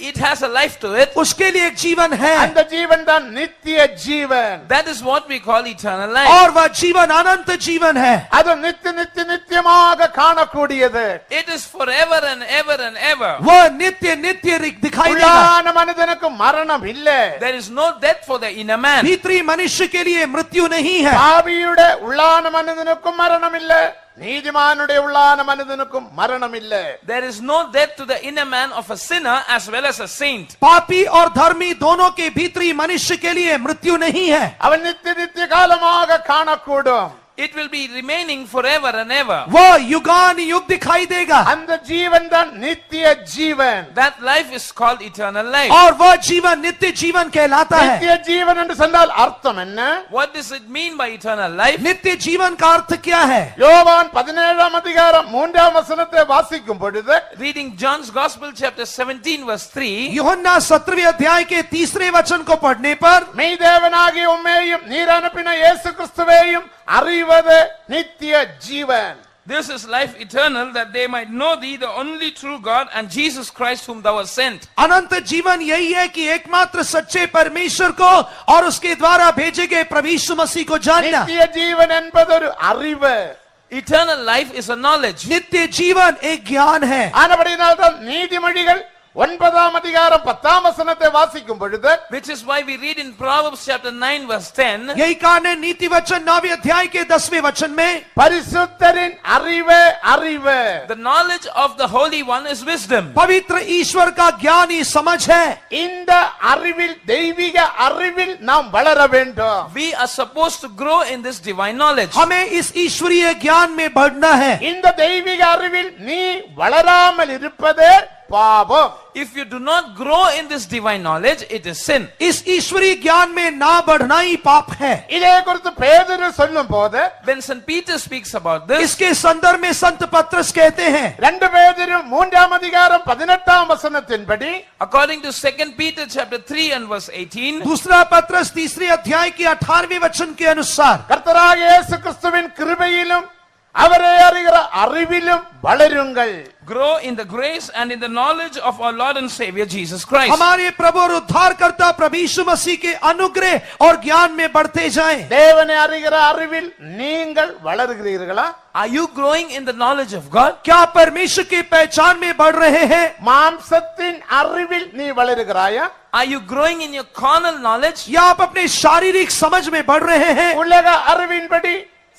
It has a life to it. उसके लिए एक जीवन है. அந்த ஜீவன் தான் நித்திய ஜீவன். That is what we call eternal life. और वह जीवन अनंत जीवन है. அது நித்தியமாக காணக்கூடியது. It is forever and ever and ever. वह नित्य नित्य दिखाई देगा. உள்ளான மனிதனுக்கு மரணம் இல்லை. There is no death for the inner man. भीतरी मनुष्य के लिए मृत्यु नहीं है. பாவியுடைய உள்ளான மனிதனுக்கும் மரணம் இல்லை. நீதிமானுடைய உள்ளான மனிதனுக்கும் மரணம் இல்லை. There is no death to the inner man of a sinner as well as a saint. पापी और धर्मी दोनों के भीतरी मनुष्य के लिए मृत्यु नहीं है. அவன் நித்திய காலமாக காணக்கூடும். It will be remaining forever and ever. वह युगान युग दिखाई देगा. அந்த ஜீவன் தான் நித்திய ஜீவன். That life is called eternal life. और वह जीवन नित्य जीवन कहलाता है. நித்திய ஜீவன் என்று சொன்னால் அர்த்தம் என்ன? What does it mean by eternal life? नित्य जीवन का अर्थ क्या है? யோவான் 17 அதிகாரம் 3 வசனத்தை வாசிக்கும் பொழுது Reading John's Gospel chapter 17 verse 3. यूहन्ना 17वें अध्याय के 3रे वचन को पढ़ने पर மெய் தேவனாகிய உம்மையும் நீர் அனுப்பின இயேசு கிறிஸ்துவையும் அறிவது நித்திய ஜீவன். This is life eternal, that they might know thee, the only true God, and Jesus Christ whom thou hast sent. अनंत जीवन यही है कि एकमात्र सच्चे परमेश्वर को और उसके द्वारा भेजे गए प्रभु यीशु मसीह को जानना. நித்திய ஜீவன் என்பது ஒரு அறிவு. Eternal life is a knowledge. नित्य जीवन एक ज्ञान है. ஆனபடியினால்தான் நீதிமொழிகள் 9 அதிகாரம் 10 வசனத்தை வாசிக்கும் பொழுது Which is why we read in Proverbs chapter 9 verse 10. यही कारण है नीति वचन 9वें अध्याय के 10वें वचन में பரிசுத்தரின் அறிவே அறிவு. The knowledge of the Holy One is wisdom. पवित्र ईश्वर का ज्ञान ही समझ है. இந்த அறிவில் தெய்வீக அறிவில் நாம் வளர வேண்டும். We are supposed to grow in this divine knowledge. हमें इस ईश्वरीय ज्ञान में बढ़ना है. இந்த தெய்வீக அறிவில் நீ வளராமல் இருப்பதே பாவம். If you do not grow in this divine knowledge, it is sin. इस ईश्वरीय ज्ञान में ना बढ़ना ही पाप है. இதை குறித்து பேதுரு சொல்லும் போது When St. Peter speaks about this, इसके संदर्भ में संत पत्रस कहते हैं 2 பேதுரு 3 அதிகாரம் 18 வசனத்தின்படி according to 2 Peter chapter 3 and verse 18, दूसरा पत्रस 3रे अध्याय के 18वें वचन के अनुसार கர்த்தராகிய இயேசு கிறிஸ்துவின் கிருபையிலும் அவரை அறிகிற அறிவிலும் வளருங்கள். grow in the grace and in the knowledge of our Lord and Savior Jesus Christ. हमारे प्रभु और उद्धारकर्ता प्रभु यीशु मसीह के अनुग्रह और ज्ञान में बढ़ते जाएं। தேவனை அறிகிற அறிவில் நீங்கள் வளருகிறீர்களா? Are you growing in the knowledge of God? क्या आप परमेश्वर की पहचान में बढ़ रहे हैं? மாம்சத்தின் அறிவில் நீ வளருகிறாயா? Are you growing in your carnal knowledge? या आप अपने शारीरिक समझ में बढ़ रहे हैं? உலக அறிவின்படி,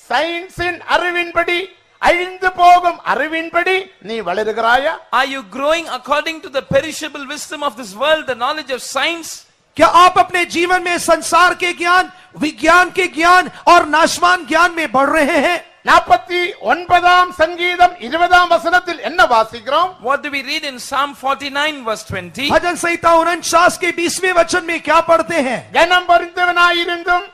சயின்ஸின் அறிவின்படி, அழிந்து போகும் அறிவின்படி நீ வளருகிறாயா? Are you growing according to the perishable wisdom of this world, the knowledge of science? क्या आप अपने जीवन में संसार के ज्ञान, विज्ञान के ज्ञान और नाशवान ज्ञान में बढ़ रहे हैं? 49ஆம் சங்கீதம் 20ஆம் வசனத்தில் என்ன வாசிக்கிறோம்? What do we read in Psalm 49 verse 20? भजन संहिता 49 के 20वें वचन में क्या पढ़ते हैं? கனம் பொருந்தவனாயிருந்தும்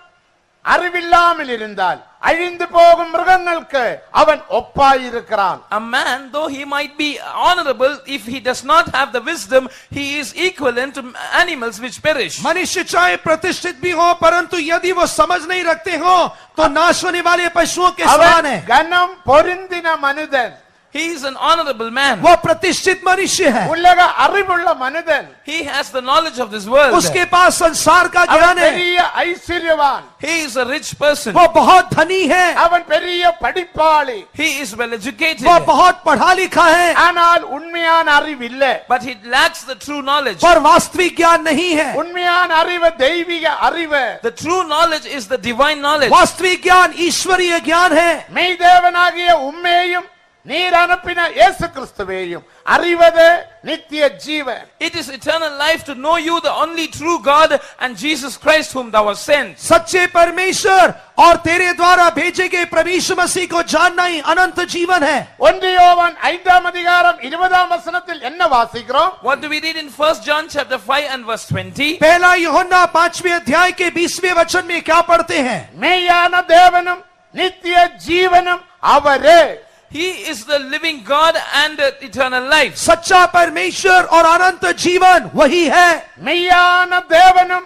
அறிவில்லாமல் இருந்தால் அழிந்து போகும் மிருகங்களுக்கு அவன் ஒப்பாயிருக்கிறான். A man, though he might be honorable, if he does not have the wisdom, he is equivalent to animals which perish. मनुष्य चाहे प्रतिष्ठित भी हो, परंतु यदि वो समझ नहीं रखते हो तो नाश होने वाले पशुओं के समान அவன் है। கனம் பொருந்தின மனிதன், He is an honorable man. वो प्रतिष्ठित मनुष्य है, உலக அறிவுள்ள மனிதன், He has the knowledge of this world. उसके पास संसार का அவன் ज्ञान है, பெரிய ஐஸ்வர்யவான், He is a rich person. वो बहुत धनी है, அவன் பெரிய படிப்பாளி, He is well educated. वो बहुत पढ़ा लिखा है, ஆனால் உண்மையான அறிவு இல்லை. But he lacks the true knowledge. पर वास्तविक ज्ञान नहीं है। உண்மையான அறிவு தெய்வீக அறிவு, The true knowledge is the divine knowledge. वास्तविक ज्ञान ईश्वरीय ज्ञान है। மெய் தேவனாகிய உம்மையும் நீர் அனுப்பின இயேசு கிறிஸ்துவையும் அறிவது நித்திய ஜீவன். It is eternal life to know you, the only true God, and Jesus Christ whom thou hast sent. सच्चे परमेश्वर और तेरे द्वारा भेजे गए प्रभु यीशु मसीह को जानना ही अनंत जीवन है। 1 யோவான் 5ஆம் அதிகாரம் 20ஆம் வசனத்தில் என்ன வாசிக்கிறோம்? What do we read in 1 John chapter 5 and verse 20? पहला यूहन्ना 5वें अध्याय के 20वें वचन में क्या पढ़ते हैं? மெய்யான தேவனும் நித்திய ஜீவனும் அவரே. He is the living God and eternal life. सच्चा परमेश्वर और अनंत जीवन वही है। மெய்யான தேவனும்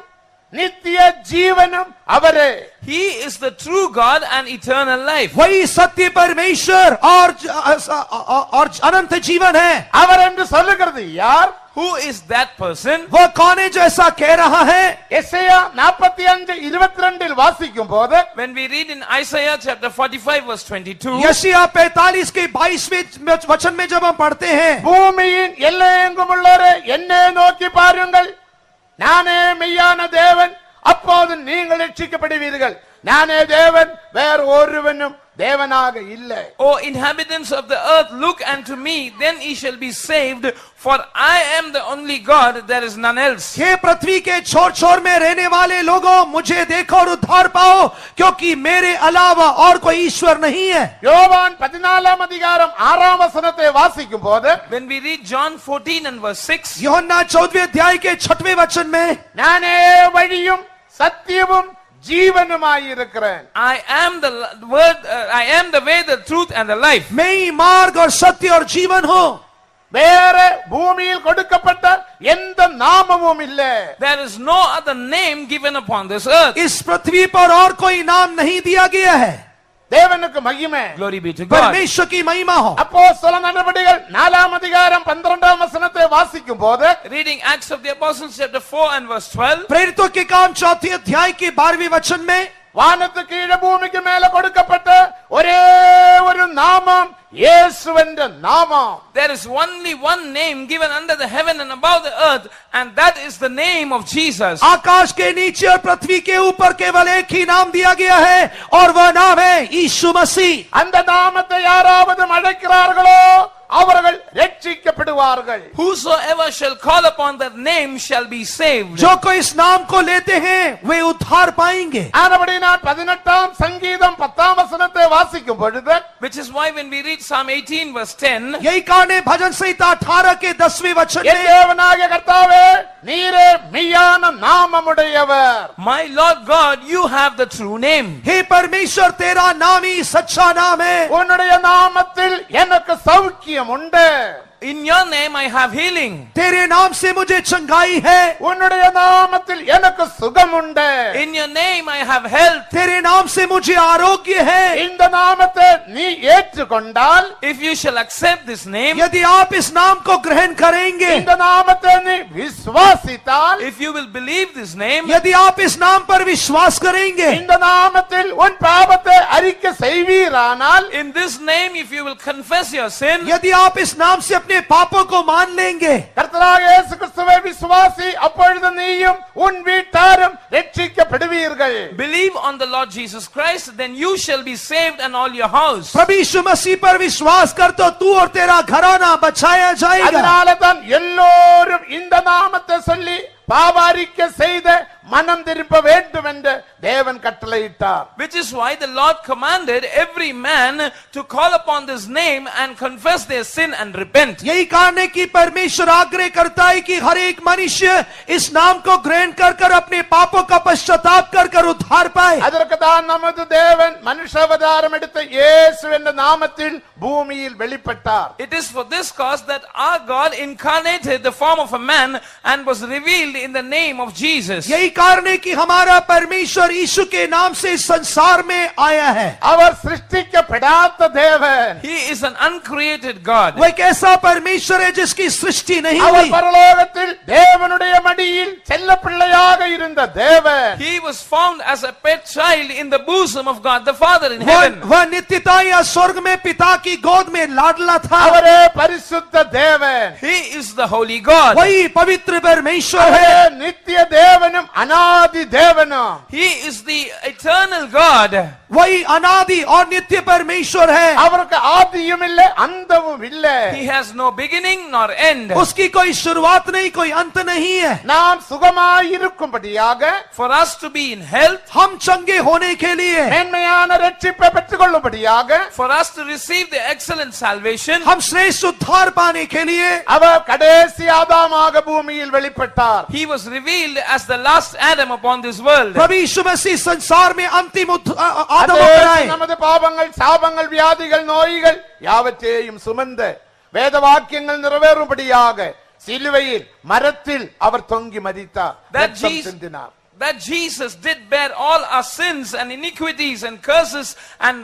நித்திய ஜீவனும் அவரே. He is the true God and eternal life. वही सत्य परमेश्वर और अनंत जीवन है। அவர் என்று சொல்லுகிறது யார்? Who is that person? वो कौन है जो ऐसा कह रहा है? எசேயா 45:22 வாசிக்கும் போது When we read in Isaiah chapter 45 verse 22, यशायाह 45 के 22वें वचन में जब हम पढ़ते हैं, பூமியின் எல்லையெங்கும் உள்ளோரே என்னை நோக்கி பாருங்கள், நானே மெய்யான தேவன், அப்போது நீங்கள் ரட்சிக்கப்படுவீர்கள். நானே தேவன், வேறு ஒருவனும் தேவனாக இல்லை. O inhabitants of the earth, look unto me, then ye shall be saved, for I am the only God, there is none else. हे पृथ्वी के छोर छोर में रहने वाले लोगों, मुझे देखो और उद्धार पाओ, क्योंकि मेरे अलावा और कोई ईश्वर नहीं है। யோவான் 14ஆம் அதிகாரம் 6ஆம் வசனத்தை வாசிக்கும் போது When we read John 14 and verse 6, यूहन्ना 14वें अध्याय के 6वें वचन में, நானே வழியும் சத்தியமும் ஜீவனுமாயிருக்கிறேன். I am the word, I am the way, the truth and the life. मैं ही मार्ग और सत्य और जीवन हूँ। வேற பூமியில் கொடுக்கப்பட்ட எந்த நாமமும் இல்லை. There is no other name given upon this earth. इस पृथ्वी पर और कोई नाम नहीं दिया गया है। தேவனுக்கு மகிமை. Glory be to God. परमेश्वर की महिमा हो। அப்போஸ்தல நடவடிக்கைகள் 4ஆம் அதிகாரம் 12ஆம் வசனத்தை வாசிக்கும் போது Reading Acts of the Apostles chapter 4 and verse 12, प्रेरितों के काम 4 अध्याय के 12वें वचन में, வானத்து கீழே பூமிக்கு மேல கொடுக்கப்பட்ட ஒரே ஒரு நாமம் இயேசு என்ற நாமம். there is only one name given under the heaven and above the earth, and that is the name of Jesus. आकाश के नीचे और पृथ्वी के ऊपर केवल एक ही नाम दिया गया है, और वह नाम है यीशु मसीह। அந்த நாமத்தை யாராவது அழைக்கிறார்களோ அவர்கள் ரட்சிக்கப்படுவார்கள். Whosoever shall call upon that name shall be saved. जो कोई इस नाम को लेते हैं वे उद्धार पाएंगे। ஆனபடியால் 18ஆம் சங்கீதம் 10ஆம் வசனத்தை வாசிக்கும் பொழுது Which is why when we read Psalm 18 verse 10, यही कारण है भजन संहिता 18 के 10वें वचन என் में, தேவனாகிய கர்த்தாவே நீரே மெய்யான நாமமுடையவர். my Lord God, you have the true name. हे परमेश्वर तेरा नाम ही सच्चा नाम है। உன்னுடைய நாமத்தில் எனக்கு சௌக்கியம் உண்டு. in your name I have healing. तेरे नाम से मुझे चंगाई है, உன்னுடைய நாமத்தில் எனக்கு சுகம் உண்டு. In your name I have health. तेरे नाम से मुझे आरोग्य है। இந்த நாமத்தை நீ ஏற்றுக்கொண்டால், If you shall accept this name, यदि आप इस नाम को ग्रहण करेंगे, இந்த நாமத்தை நீ விசுவாசித்தால், if you will believe this name, यदि आप इस नाम पर विश्वास करेंगे, இந்த நாமத்தில் உன் பாவத்தை அறிக்கை செய்வீரானால், in this name if you will confess your sin, यदि आप इस नाम से अपने पापों को मान लेंगे, கர்த்தராகிய இயேசு கிறிஸ்துவை விசுவாசி, அப்பொழுது நீயும் உன் வீட்டாரும் ரட்சிக்கப்படுவீர்கள். believe on the Lord Jesus Christ, then you shall be saved and all your house. प्रभु यीशु मसीह पर विश्वास कर तो तू और तेरा घराना बचाया जाएगा। அதனால தான் எல்லோரும் இந்த நாமத்தை சொல்லி பாவ அறிக்கை செய்த மனம் திரும்ப வேண்டும் என்று தேவன் கட்டளையிட்டார். Which is why the Lord commanded every man to call upon this name and confess their sin and repent. यही कारण है कि परमेश्वर आग्रह करता है कि हर एक मनुष्य इस नाम को ग्रहण कर कर अपने पापों का पश्चाताप कर कर उद्धार पाए। அதற்கு தான் நமது தேவன் மனுஷாவதாரம் எடுத்த இயேசு என்ற நாமத்தில் பூமியில் வெளிப்பட்டார். It is for this cause that our God incarnated the form of a man and was revealed in the name of Jesus. यही कारण है कि हमारा परमेश्वर यीशु के नाम से इस संसार में आया है। அவர் சிருஷ்டிக்கப்படாத தேவன். He is an uncreated God. वो एक ऐसा परमेश्वर है जिसकी सृष्टि नहीं அவர் हुई। பரலோகத்தில் தேவனுடைய மடியில் செல்ல பிள்ளையாக இருந்த தேவன். He was found as a pet child in the bosom of God the Father in वह heaven. नित्यता या स्वर्ग में पिता की गोद में लाडला था। அவரே பரிசுத்த தேவன். He is the holy God. वही पवित्र परमेश्वर है। அவரே நித்திய தேவனும் அநாதி தேவனும். He is the eternal God. वही अनादि और नित्य परमेश्वर है। அவருக்கு ஆதியும் இல்லை அந்தமும் இல்லை. He has no beginning nor end. उसकी कोई शुरुआत नहीं, कोई अंत नहीं है। நாம் சுகமாயிருக்கும்படியாக, For us to be in health, हम चंगे होने के लिए, மேன்மையான ரட்சிப்பை பெற்றுக்கொள்ளும்படியாக, for us to receive the excellent salvation, हम श्रेष्ठ उद्धार पाने के लिए அவர் கடைசி ஆதாமாக பூமியில் வெளிப்பட்டார். He was revealed as the last Adam upon this world. प्रभु यीशु मसीह संसार में अंतिम आदम அதே होकर आए। நமது பாவங்கள், சாபங்கள், வியாதிகள், நோய்கள் யாவற்றையும் சுமந்த வேத வாக்கியங்கள் நிறைவேறும்படியாக சிலுவையில் மரத்தில் அவர் தொங்கி மரித்தார், That ரத்தம் Jesus- சிந்தினார். That Jesus did bear all our sins and iniquities and curses and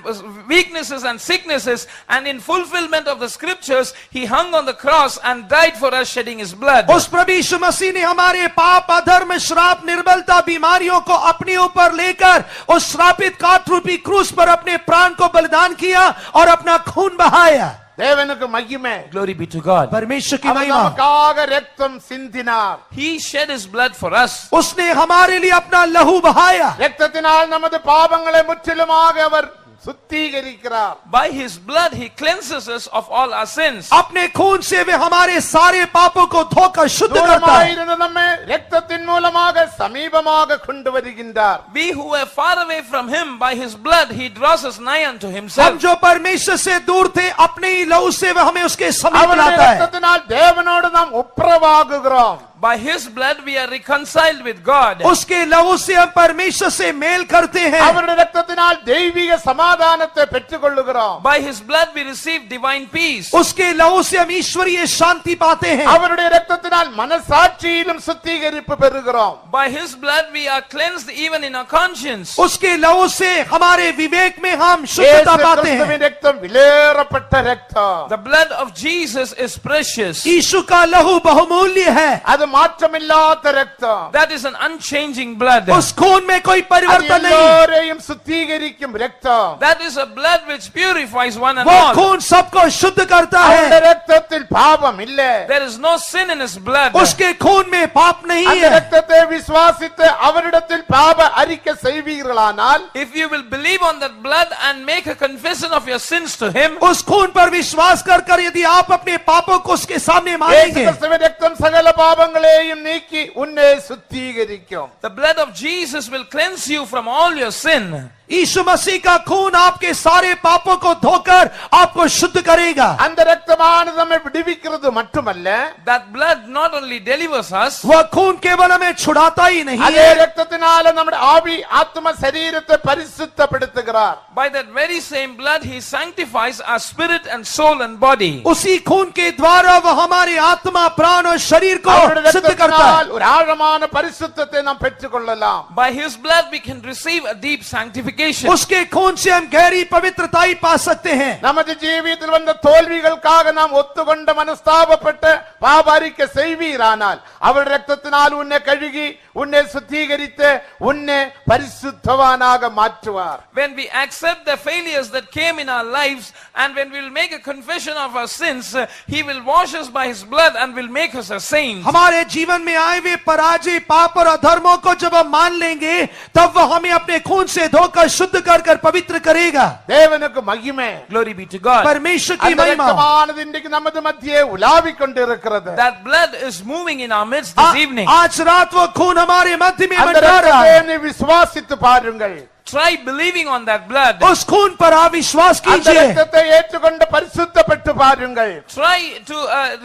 weaknesses and sicknesses, and in fulfillment of the scriptures he hung on the cross and died for us, shedding his blood. उस प्रभु यीशु मसीह ने हमारे पाप, अधर्म, श्राप, निर्बलता, बीमारियों को अपने ऊपर लेकर उस श्रापित काट रूपी क्रूस पर अपने प्राण को बलिदान किया और अपना खून बहाया। தேவனுக்கு மகிமை. Glory be to God. परमेश्वर की அவர் महिमा। நமக்காக ரத்தம் சிந்தினார். He shed his blood for us. उसने हमारे लिए अपना लहू बहाया। ரத்தத்தினால் நமது பாவங்களை முற்றிலுமாக அவர் சுத்திகரிக்கிறார். By his blood he cleanses us of all our sins. अपने खून से वे हमारे सारे पापों को धोकर शुद्ध करता है। தூரமாயிருந்த நம்மை ரத்தத்தின் மூலமாக சமீபமாக கொண்டு வருகின்றார். We who were far away from him, by his blood he draws us nigh unto हम himself. जो परमेश्वर से दूर थे, अपने ही लहू से वह हमें उसके समीप அவருடைய लाता है। ரத்தத்தினால் தேவனோடு நாம் ஒப்புரவாகுகிறோம். By his blood we are reconciled with God. उसके लहू से हम परमेश्वर से मेल करते हैं। அவருடைய ரத்தத்தினால் தெய்வீக சமாதானத்தை பெற்றுக்கொள்ளுகிறோம். By his blood we receive divine peace. उसके लहू से हम ईश्वरीय शांति पाते हैं। அவருடைய ரத்தத்தினால் மனசாட்சியிலும் சுத்திகரிப்பு பெறுகிறோம். By his blood we are cleansed even in our conscience. उसके लहू से हमारे विवेक में हम இயேசு शुद्धता पाते हैं। கிறிஸ்துவின் ரத்தம் விலையேறப்பட்ட ரத்தம். The blood of Jesus is precious. यीशु का लहू बहुमूल्य है। அது மாற்றமில்லாத ரத்தம். That is an unchanging blood. उस खून में कोई அது परिवर्तन नहीं। எல்லோரையும் சுத்திகரிக்கும் ரத்தம். That is a blood which purifies one and वो all. खून सबको शुद्ध करता அவருடைய है। ரத்தத்தில் பாவம் இல்லை. There is no sin in his blood. उसके खून में पाप नहीं அந்த है। ரத்தத்தை விசுவாசித்து அவரிடத்தில் பாவ அறிக்கை செய்வீர்களானால், If you will believe on that blood and make a confession of your sins to him, उस खून पर विश्वास कर कर यदि आप अपने पापों को उसके सामने இயேசு मानेंगे, கிறிஸ்துவின் ரத்தம் சகல பாவங்களையும் நீக்கி உன்னை சுத்திகரிக்கும். the blood of Jesus will cleanse you from all your sin. यीशु मसीह का खून आपके सारे पापों को धोकर आपको शुद्ध करेगा। அந்த இரத்தமானது நம்மை விடுவிக்கிறது மட்டுமல்ல, That blood not only delivers us, वह खून केवल हमें छुड़ाता ही नहीं அதே है, இரத்தத்தினால நம்முடைய ஆவி ஆத்ம சரீரத்தை பரிசுத்தப்படுத்துகிறார். by that very same blood he sanctifies our spirit and soul and body. उसी खून के द्वारा वह हमारी आत्मा, प्राण और शरीर को அவருடைய सिद्ध करता है। இரத்தத்தினால் ஒரு ஆழமான பரிசுத்தத்தை நாம் பெற்றுக்கொள்ளலாம். By his blood we can receive a deep sanctification. उसके खून से हम गहरी पवित्रता ही पा सकते हैं। நமது ஜீவியத்தில் வந்த தோல்விகளுக்காக நாம் ஒத்துக்கொண்ட மனஸ்தாபப்பட்ட பாபாரிக்க செய்வீரானால் அவருடைய இரத்தத்தினால் உன்னை கழுகி உன்னை சுத்திகரித்து உன்னை பரிசுத்தவானாக மாற்றுவார். When we accept the failures that came in our lives and when we will make a confession of our sins, he will wash us by his blood and will make us a saint. हमारे जीवन में आए हुए पराजय, पाप और अधर्मों को जब हम मान लेंगे तब वह हमें अपने खून से धोकर शुद्ध कर पवित्र करेगा। தேவனுக்கு மகிமை. Glory be to God. परमेश्वर की அந்த महिमा। இரத்தமானது இன்றைக்கு நமது மத்தியே உலாவிக் கொண்டிருக்கிறது. That blood is moving in our midst this evening. आज रात वो खून हमारे मध्य में அந்த मंडरा रहा இரத்தத்தை है। நீ விசுவாசித்து பாருங்கள். Try believing on that blood. उस खून पर आप विश्वास அந்த कीजिए। இரத்தத்தை ஏற்றுக்கொண்டு பரிசுத்தப்பட்டு பாருங்கள். Try to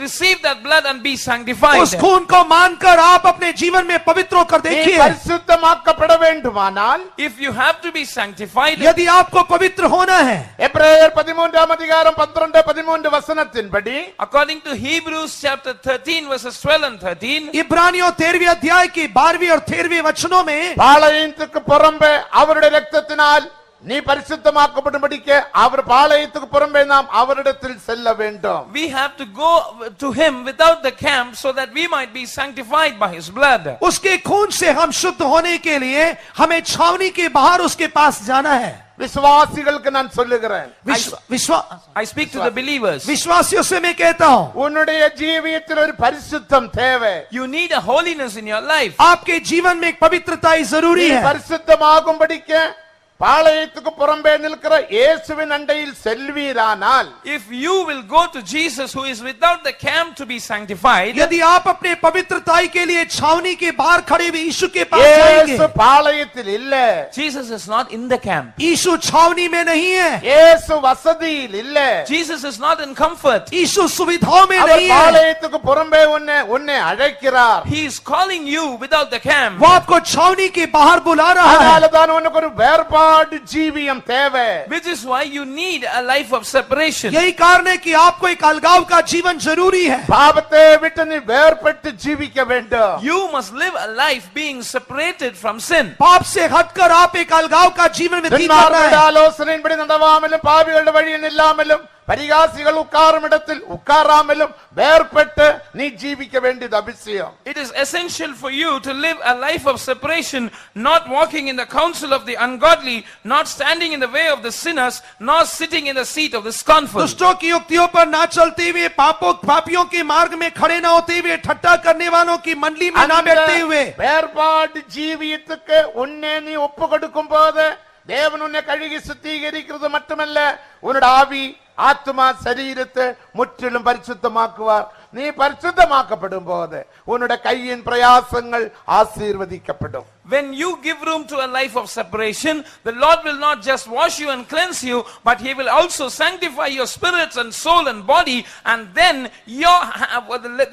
receive that blood and be sanctified. उस खून को मानकर आप अपने जीवन में पवित्र होकर நீ देखिए। பரிசுத்தமாக்கப்பட வேண்டுமானால் If you have to be sanctified, यदि आपको पवित्र होना है, எபிரேயர் 13 அதிகாரம் 12-13 வசனத்தின்படி according to Hebrews chapter 13 verses 12 and 13, इब्रानियों 13वें अध्याय की 12वीं और 13वीं वचनों में பாளையத்துக்கு புறம்பே அவருடைய இரத்தத்தினால் நீ பரிசுத்தமாக்கப்படும்படிக்கு அவர் பாளையத்துக்கு புறம்பே நாம் அவரிடத்தில் செல்ல வேண்டும். we have to go to him without the camp so that we might be sanctified by his blood. उसके खून से हम शुद्ध होने के लिए हमें छावनी के बाहर उसके पास जाना है। விசுவாசிகளுக்கு நான் சொல்லுகிறேன், I speak to the believers. विश्वासियों से मैं कहता हूँ, உன்னுடைய ஜீவியத்தில் ஒரு பரிசுத்தம் தேவை. You need a holiness in your life. आपके जीवन में एक पवित्रता ही जरूरी நீ है। பரிசுத்தமாகும்படிக்கு பாளையத்துக்கு புறம்பே நிற்கிற இயேசுவின் அண்டையில் செல்வீரானால், If you will go to Jesus who is without the camp to be sanctified, यदि आप अपने पवित्रताई के लिए छावनी के बाहर खड़े हुए यीशु के पास இயேசு जाएंगे। பாளையத்தில் இல்ல, Jesus is not in the camp. यीशु छावनी में नहीं है, இயேசு வசதியில் இல்ல, Jesus is not in comfort. यीशु सुविधाओं में அவர் नहीं है। பாளையத்துக்கு புறம்பே உன்னை அழைக்கிறார். He is calling you without the camp. वो आपको छावनी के बाहर बुला रहा है। அதனால தான் உனக்கு ஒரு வேறுபாடு ஜீவியம் தேவை. Which is why you need a life of separation. यही कारण है कि आपको एक अलगाव का जीवन जरूरी है। பாவத்தை விட்டு நீ வேறுபட்டு ஜீவிக்க வேண்டும். You must live a life being separated from sin. पाप से हटकर आप एक अलगाव का जीवन व्यतीत करना துன்மார்க்கருடைய है। ஆலோசனையின்படி நடவாமலும் பாவிகளுடைய வழியில் நில்லாமலும் பரிகாசிகள் உட்காரும் இடத்தில் உட்காராமலும் வேறுபட்டு நீ ஜீவிக்க வேண்டியது அவசியம். It is essential for you to live a life of separation, not walking in the counsel of the ungodly, not standing in the way of the sinners, nor sitting in the seat of the scornful. दुष्टों की युक्तियों पर ना चलते हुए, पापियों के मार्ग में खड़े ना होते हुए, ठट्टा करने वालों की मंडली में ना बैठते हुए, வேறுபாடு ஜீவியத்துக்கு உன்னை நீ ஒப்பு கொடுக்கும் போது தேவன் உன்னை கழுகி சுத்திகரிக்கிறது மட்டுமல்ல, உன்னோட ஆவி ஆத்மா சரீரத்தை முற்றிலும் பரிசுத்தமாக்குவார். நீ பரிசுத்தமாக்கப்படும் போது உன்னுடைய கையின் பிரயாசங்கள் ஆசீர்வதிக்கப்படும். When you give room to a life of separation, the Lord will not just wash you and cleanse you, but he will also sanctify your spirits and soul and body, and then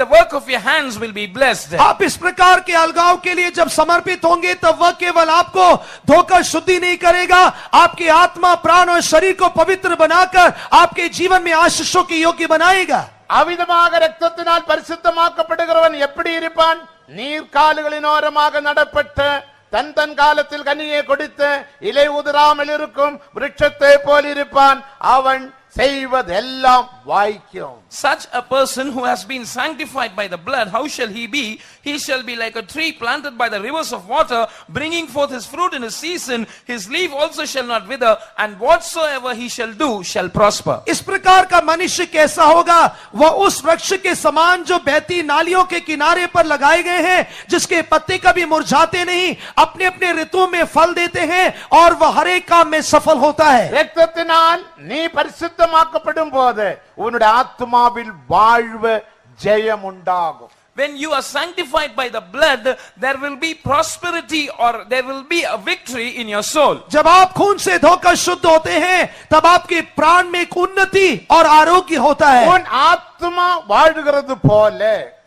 the work of your hands will be blessed. आप इस प्रकार के अलगाव के लिए जब समर्पित होंगे तब वह केवल आपको धोकर शुद्धि नहीं करेगा, आपकी आत्मा, प्राण और शरीर को पवित्र बनाकर आपके जीवन में आशीषों के योग्य बनाएगा। அவிதமாக இரத்தத்தினால் பரிசுத்தமாக்கப்படுகிறவன் எப்படி இருப்பான்? நீர்க்கால்களின் ஓரமாக நடப்பட்டு தன் தன் காலத்தில் கனியை கொடுத்து இலை உதிராமல் இருக்கும் விருட்சத்தை போல் இருப்பான். அவன் செய்வதெல்லாம் வாய்க்கும். Such a person who has been sanctified by the blood, how shall he be? He shall be like a tree planted by the rivers of water, bringing forth his fruit in his season. His leaf also shall not wither, and whatsoever he shall do shall prosper. इस प्रकार का मनुष्य कैसा होगा? वह उस वृक्ष के समान जो बहती नालियों के किनारे पर लगाए गए हैं, जिसके पत्ते कभी मुरझाते नहीं, अपने अपने ऋतु में फल देते हैं और वह हर एक काम में सफल होता है। இரத்தத்தினால் நீ பரிசுத்தமாக்கப்படும் போது உன்னுடைய ஆத்மாவில் வாழ்வு ஜெயம் உண்டாகும். When you are sanctified by the blood, there will be prosperity or there will be a victory in your soul. जब आप खून से धोकर शुद्ध होते हैं तब आपके प्राण में एक उन्नति और आरोग्य होता है। உன் ஆத்துமா வாழ்கிறது போல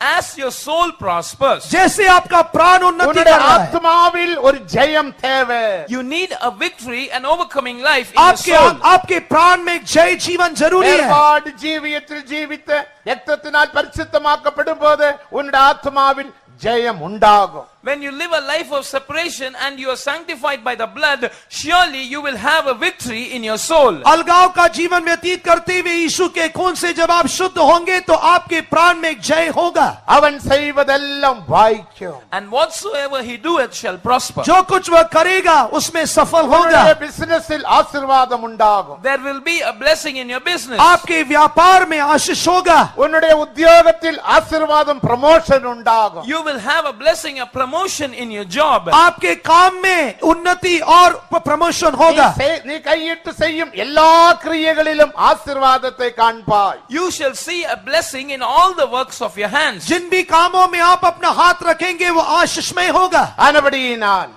As your soul prospers, जैसे आपका प्राण उन्नति உன்னுடைய कर रहा है, ஆத்மாவில் ஒரு ஜெயம் தேவை. you need a victory and overcoming life in your आपके soul. आपके प्राण में एक जय जीवन जरूरी है। ஏற்பாடு ஜீவியத்தில் ஜீவித்த இரத்தத்தினால் பரிசுத்தமாக்கப்படும் போது உன்னுடைய ஆத்மாவில் ஜெயம் உண்டாகும். When you live a life of separation and you are sanctified by the blood, surely you will have a victory in your soul. अलगाव का जीवन व्यतीत करते हुए यीशु के खून से जब आप शुद्ध होंगे तो आपके प्राण में एक जय होगा। அவன் செய்வதெல்லாம் வாய்க்கும். And whatsoever he doeth shall prosper. जो कुछ वह करेगा उसमें सफल होगा। உன்னுடைய பிசினஸில் ஆசீர்வாதம் உண்டாகும். There will be a blessing in your business. आपके व्यापार में आशीष होगा। உன்னுடைய உத்தியோகத்தில் ஆசீர்வாதம் ப்ரமோஷன் உண்டாகும். You will have a blessing, a promotion in your job. आपके काम में उन्नति और प्रमोशन होगा। நீ கையிட்டு செய்யும் எல்லா கிரியைகளிலும் ஆசீர்வாதத்தை காண்பாய். You shall see a blessing in all the works of your hands. जिन भी कामों में आप अपना हाथ रखेंगे वो आशीषमय होगा। ஆனபடியினால்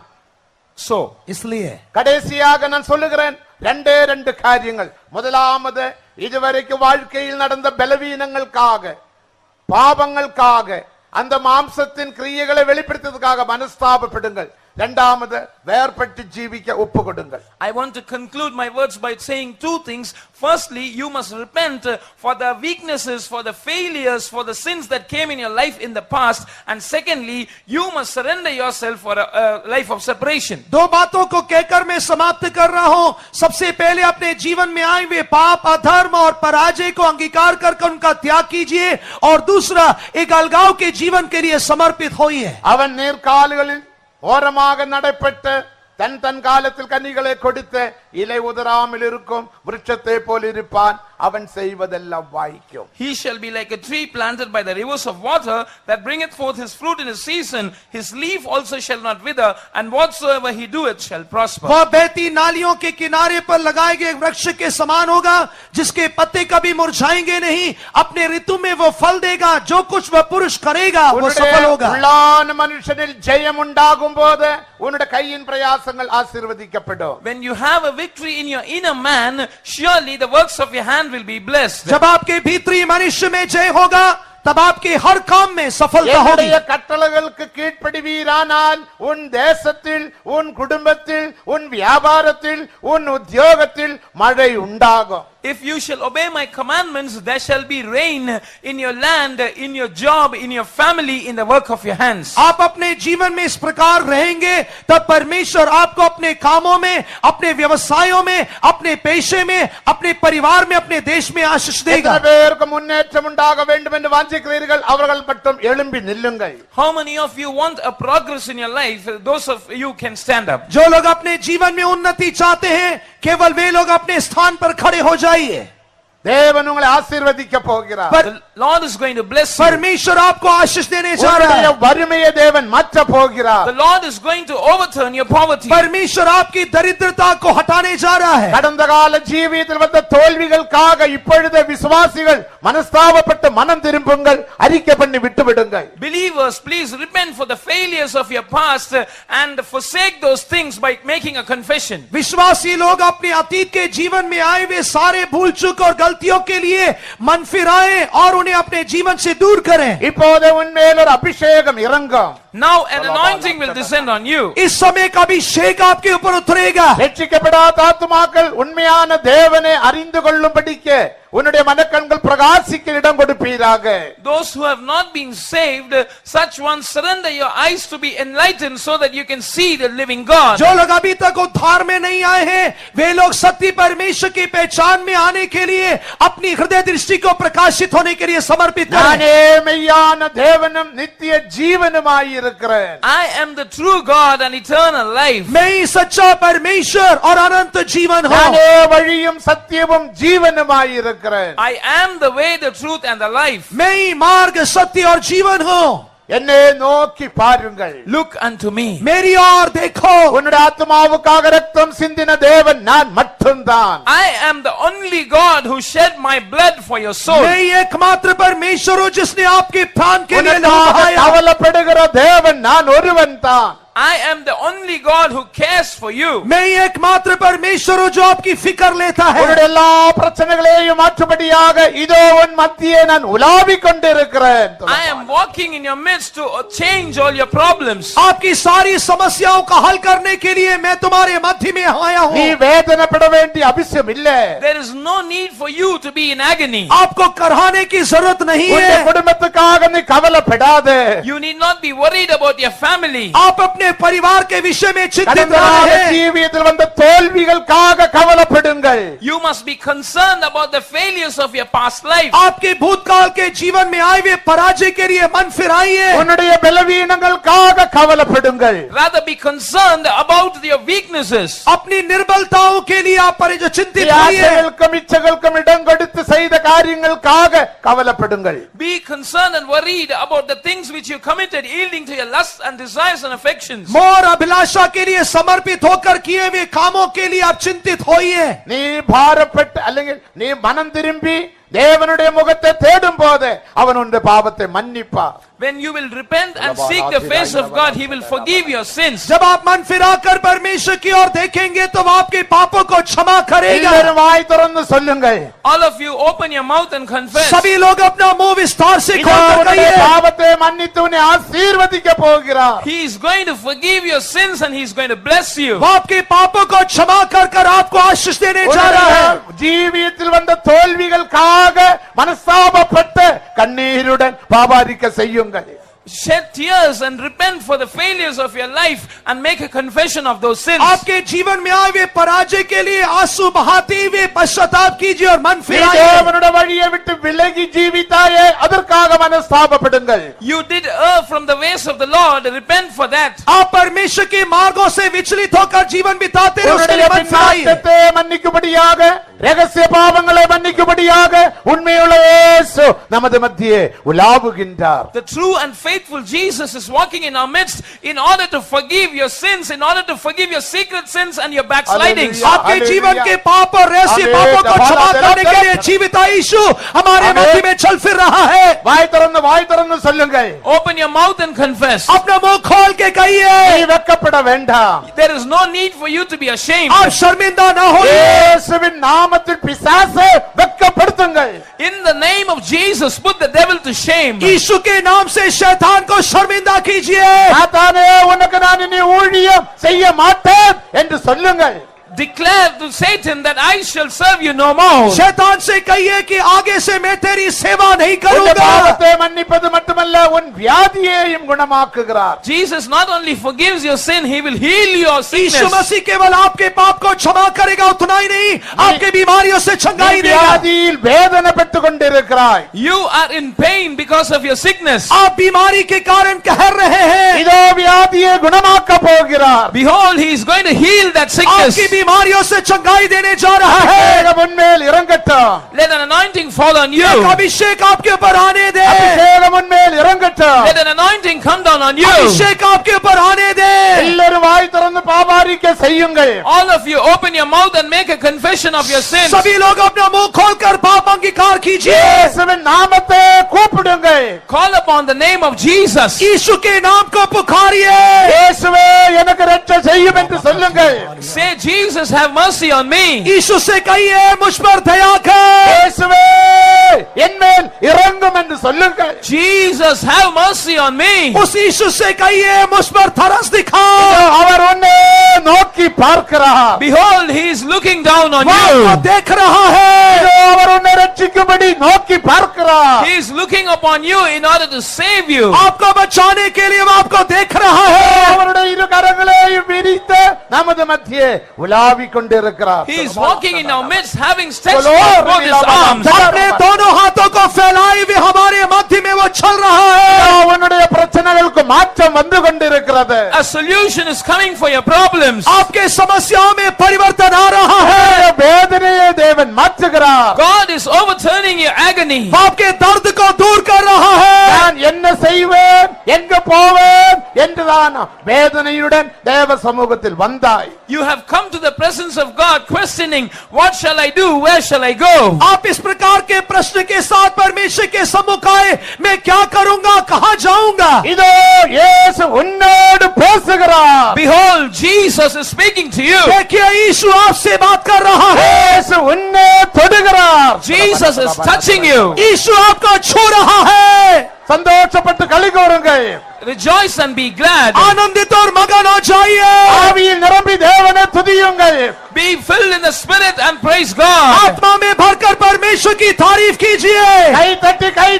So, इसलिए கடைசியாக நான் சொல்லுகிறேன் ரெண்டு காரியங்கள். முதலாவது இதுவரைக்கும் வாழ்க்கையில் நடந்த பலவீனங்களுக்காக பாவங்களுக்காக அந்த மாம்சத்தின் கிரியைகளை வெளிப்படுத்துவதற்காக மனஸ்தாபப்படுங்கள். இரண்டாவது வேர்பட்டு ஜீவிக்க ஒப்பு கொடுங்கள். I want to conclude my words by saying two things. Firstly, you must repent for the weaknesses, for the failures, for the sins that came in your life in the past. And secondly, you must surrender yourself for a life of separation. दो बातों को कहकर मैं समाप्त कर रहा हूं। सबसे पहले अपने जीवन में आए हुए पाप, अधर्म और पराजय को अंगीकार करके उनका त्याग कीजिए और दूसरा एक अलगाव के जीवन के लिए समर्पित होइए। அவன் நேர்கால்களில் ஓரமாக நடைபெற்று தன் காலத்தில் கனிகளை கொடுத்து இலை உதராமல் இருக்கும் விருட்சத்தை போல் இருப்பான். அவன் செய்வதெல்லாம் வாய்க்கும். He shall be like a tree planted by the rivers of water that bringeth forth his fruit in his season. His leaf also shall not wither, and whatsoever he doeth shall prosper. वह बहती नालियों के किनारे पर लगाए गए वृक्ष के समान होगा जिसके पत्ते कभी मुरझाएंगे नहीं। अपने ऋतु में वो फल देगा। जो कुछ वह पुरुष करेगा वो सफल होगा। உள்ளான மனுஷனில் ஜெயம் உண்டாகும் போது உன்னுடைய கையின் பிரயாசங்கள் ஆசீர்வதிக்கப்படும். When you have a victory in your inner man, surely the works of your hand will be blessed. जब आपके भीतरी मनुष्य में जय होगा तब आपके हर काम में सफलता होगी। என்னுடைய கட்டளைகளுக்கு கீழ்ப்படிவீரானால் உன் தேசத்தில், உன் குடும்பத்தில், உன் வியாபாரத்தில், உன் உத்தியோகத்தில் மழை உண்டாகும். If you shall obey my commandments, there shall be rain in your land, in your job, in your family, in the work of your hands. आप अपने जीवन में इस प्रकार रहेंगे तब परमेश्वर आपको अपने कामों में, अपने व्यवसायों में, अपने पेशे में, अपने परिवार में, अपने देश में आशीष देगा। எத்தனை பேருக்கு முன்னேற்றம் உண்டாக வேண்டும் என்று வாஞ்சிக்கிறீர்கள்? அவர்கள் மட்டும் எழும்பி நில்லுங்கள். How many of you want a progress in your life? Those of you can stand up. जो लोग अपने जीवन में उन्नति चाहते हैं केवल वे लोग अपने स्थान पर खड़े हो जाइए। தேவன் உங்களை ஆசீர்வதிக்க போகிறார். The Lord is going to bless you. परमेश्वर आपको आशीष देने जा रहा உங்களுடைய है। வறுமையை தேவன் மாற்ற போகிறார். The Lord is going to overturn your poverty. परमेश्वर आपकी दरिद्रता को हटाने जा रहा है। கடந்த கால ஜீவியத்தில் வந்த தோல்விகளுக்காக இப்பொழுது விசுவாசிகள் மனஸ்தாபப்பட்டு மனம் திரும்புங்கள், அறிக்கை பண்ணி விட்டு விடுங்கள். Believers, please repent for the failures of your past and forsake those things by making a confession. विश्वासी लोग अपने अतीत के जीवन में आए हुए सारे भूल चूक और गलतियों के लिए मन फिराएं और उन्हें अपने जीवन से दूर करें। இப்போது உன்மேல் ஒரு அபிஷேகம் இறங்கும். Now an anointing will descend on you. इस समय का अभिषेक आपके ऊपर उतरेगा। ரட்சிக்கப்படாத ஆத்துமாக்கள் உண்மையான தேவனை அறிந்து கொள்ளும்படிக்கு உன்னுடைய மனக்கண்கள் பிரகாசிக்க இடம் கொடுப்பீராக. Those who have not been saved, such ones surrender your eyes to be enlightened so that you can see the living God. जो लोग अभी तक उद्धार में नहीं आए हैं वे लोग सत्य परमेश्वर की पहचान में आने के लिए अपनी हृदय दृष्टि को प्रकाशित होने के लिए समर्पित करें। நானே மெய்யான தேவனும் நித்திய ஜீவனுமாய் இருக்கிறேன். I am the true God and eternal life. मैं ही सच्चा परमेश्वर और अनंत जीवन हूँ। நானே வழியும் சத்தியமும் ஜீவனுமாய் இருக்கிறேன். I am the way, the truth and the life. मैं ही मार्ग, सत्य और जीवन हूँ। என்னை நோக்கி பாருங்கள். Look unto me. मेरी ओर देखो. உன்னுடைய ஆத்துமாவுக்காக ரத்தம் சிந்தின தேவன் நான் மட்டும்தான். I am the only God who shed my blood for your soul. मैं एकमात्र परमेश्वर हूँ जिसने आपके प्राण के लिए लहू உனக்காக बहाया. கவலைப்படுகிற தேவன் நான் ஒருவன் தான். I am the only God who cares for you. मैं एकमात्र परमेश्वर हूँ जो आपकी फिक्र लेता है. உன்னுடைய எல்லா பிரச்சனைகளையும் மாற்றும்படியாக இதோ உன் மத்தியே நான் உலாவிக் கொண்டிருக்கிறேன். I am walking in your midst to change all your problems. आपकी सारी समस्याओं का हल करने के लिए मैं तुम्हारे मध्य में आया நீ हूँ. வேதனைப்பட வேண்டிய அவசியம் இல்லை. There is no need for you to be in agony. आपको कराने की जरूरत नहीं உன்னுடைய है. குடும்பத்துக்காக நீ கவலைப்படாதே. You need not be worried about your family. आप अपने परिवार के विषय में चिंतित கடந்த ना கால रहें. ஜீவியத்தில் வந்த தோல்விகளுக்காக கவலைப்படுங்கள். You must be concerned about the failures of your past life. आपके भूतकाल के जीवन में आए हुए पराजय के लिए मन फिराइए. உன்னுடைய பலவீனங்களுக்காக கவலைப்படுங்கள். Rather be concerned about your weaknesses. अपनी निर्बलताओं के लिए आप चिंतित होइए. ஆசைகளுக்கும் இச்சைகளுக்கும் இடம் கொடுத்து செய்த காரியங்களுக்காக கவலைப்படுங்கள். Be concerned and worried about the things which you committed, yielding to your lusts and desires and affections. मोर अभिलाषा के लिए समर्पित होकर किए हुए कामों के लिए आप चिंतित होइए. நீ பாரப்பட்டு அல்லது நீ மனம் திரும்பி தேவனுடைய முகத்தை தேடும் போது அவன் உன்னுடைய பாவத்தை மன்னிப்பார். When you will repent and seek the face of God, He will forgive your sins. जब आप मन फिराकर परमेश्वर की ओर देखेंगे तो वो आपके पापों को क्षमा करेगा. எல்லாரும் வாய் திறந்து சொல்லுங்கள். All of you open your mouth and confess. सभी लोग अपना मुंह विस्तार से இதோ खोलकर உன்னுடைய कहिए. பாவத்தை மன்னித்து உன்னை ஆசீர்வதிக்க போகிறார். He is going to forgive your sins and He is going to bless you. वो आपके पापों को क्षमा कर कर आपको आशीष देने जा रहा है. உன்னுடைய ஜீவியத்தில் வந்த தோல்விகளுக்காக மனஸ்தாபப்பட்டு கண்ணீருடன் பாபாரிக்க செய்யுங்கள். Shed tears and repent for the failures of your life and make a confession of those sins. आपके जीवन में आए हुए पराजय के लिए आंसू बहाते हुए पश्चाताप कीजिए और मन நீ फिराइए. தேவனுடைய வழியை விட்டு விலகி ஜீவித்தாயே அதற்காக மனஸ்தாபப்படுங்கள். You did err from the ways of the Lord. Repent for that. आप परमेश्वर के मार्गों से विचलित होकर जीवन बिताते रहे, उसके உன்னுடைய लिए मन फिराइए. பின்னாட்டத்தை மன்னிக்கும்படியாக ரகசிய பாவங்களை மன்னிக்கும்படியாக உண்மையுள்ள இயேசு நமது மத்தியே உலாவுகின்றார். The true and faithful Jesus is walking in our midst in order to forgive your sins, in order to forgive your secret sins and your backslidings. Hallelujah. आपके जीवन के पाप और रहस्य आमीन। पापों को क्षमा करने के लिए आमीन। जीवित यीशु हमारे आमीन। मध्य में चल फिर रहा है. வாய் திறந்து சொல்லுங்கள். Open your mouth and confess. अपना मुंह खोल के நீ कहिए. வெட்கப்பட வேண்டாம். There is no need for you to be ashamed. आप शर्मिंदा ना हो. இயேசுவின் நாமத்தில் பிசாசை வெட்கப்படுத்துங்கள். In the name of Jesus, put the devil to shame. यीशु के नाम से शैतान को शर्मिंदा कीजिए. சாத்தானே உனக்கு நான் இனி ஊழியம் செய்ய மாட்டேன் என்று சொல்லுங்கள். Declare to Satan that I shall serve you no more. शैतान से कहिए कि आगे से मैं तेरी सेवा नहीं உன் करूंगा. பாவத்தை மன்னிப்பது மட்டுமல்ல உன் வியாதியையும் குணமாக்குகிறார். Jesus not only forgives your sin, He will heal your Yeshu sickness. मसीह केवल आपके पाप को क्षमा करेगा, उतना ही नहीं आपके बीमारियों से நீ चंगाई देगा. வியாதியில் வேதனை பெற்றுக் கொண்டிருக்கிறாய். You are in pain because of your sickness. आप बीमारी के कारण कह रहे हैं. இதோ வியாதியை குணமாக்க போகிறார். Behold, He is going to heal that sickness. आपकी बीमारियों से चंगाई देने जा रहा है. அபிஷேகம் உன்மேல் இறங்கட்டும். Let an anointing fall on you. एक अभिषेक आपके ऊपर आने दे. அபிஷேகம் உன்மேல் இறங்கட்டும். Let an anointing come down on you. अभिषेक आपके ऊपर आने दे. எல்லாரும் வாய் திறந்து பாபாரிக்க செய்யுங்கள். All of you open your mouth and make a confession of your sins. सभी लोग अपना मुंह खोलकर पाप अंगीकार कीजिए. இயேசுவின் நாமத்தை கூப்பிடுங்கள். Call upon the name of Jesus. यीशु के नाम को पुकारिए. இயேசுவே எனக்கு ரட்சை செய்யும் என்று சொல்லுங்கள். Say, Jesus, have mercy on me. यीशु से कहिए मुझ पर दया कर. இயேசுவே என்மேல் இறங்கும் என்று சொல்லுங்கள். Jesus, have mercy on me. उस यीशु से कहिए मुझ पर तरस दिखाओ. அவர் உன்னை நோக்கி பார்க்கிறார். Behold, He is looking down on वो आपको you. देख रहा है. இதோ அவர் உன்னை ரட்சிக்கும்படி நோக்கி பார்க்கிறார். He is looking upon you in order to save you. आपको बचाने के लिए वो आपको देख रहा है. அவருடைய இரு கரங்களையும் விரித்து நமது மத்தியே உலாவிக் கொண்டிருக்கிறார். He is walking in our midst, having stretched Lord, forth both His arms. अपने दोनों हाथों को फैलाए हुए हमारे मध्य में वो चल रहा है. இதோ உன்னுடைய பிரச்சனைகளுக்கு மாற்றம் வந்து கொண்டிருக்கிறது. A solution is coming for your problems. आपके समस्याओं में परिवर्तन आ रहा है. உன்னுடைய வேதனையை தேவன் மாற்றுகிறார். God is overturning your agony. आपके दर्द को दूर कर रहा है. நான் என்ன செய்வேன் எங்கு போவேன் என்றுதான் வேதனையுடன் தேவ சமூகத்தில் வந்தாய். You have come to the presence of God questioning, what shall I do, where shall I go? आप इस प्रकार के प्रश्न के साथ परमेश्वर के सम्मुख आए, मैं क्या करूंगा, कहां जाऊंगा? இதோ இயேசு உன்னோடு பேசுகிறார். Behold, Jesus is speaking to you. देखिए यीशु आपसे बात कर रहा है, இயேசு உன்னை தொடுகிறார். Jesus is touching you. यीशु आपको छू रहा है. சந்தோஷப்பட்டு களி கூறுங்கள். Rejoice and be glad. आनंदित और मगन हो जाइए. ஆவியில் நிரம்பி தேவனை துதியுங்கள். Be filled in the Spirit and praise God. आत्मा में भरकर परमेश्वर की तारीफ कीजिए. கை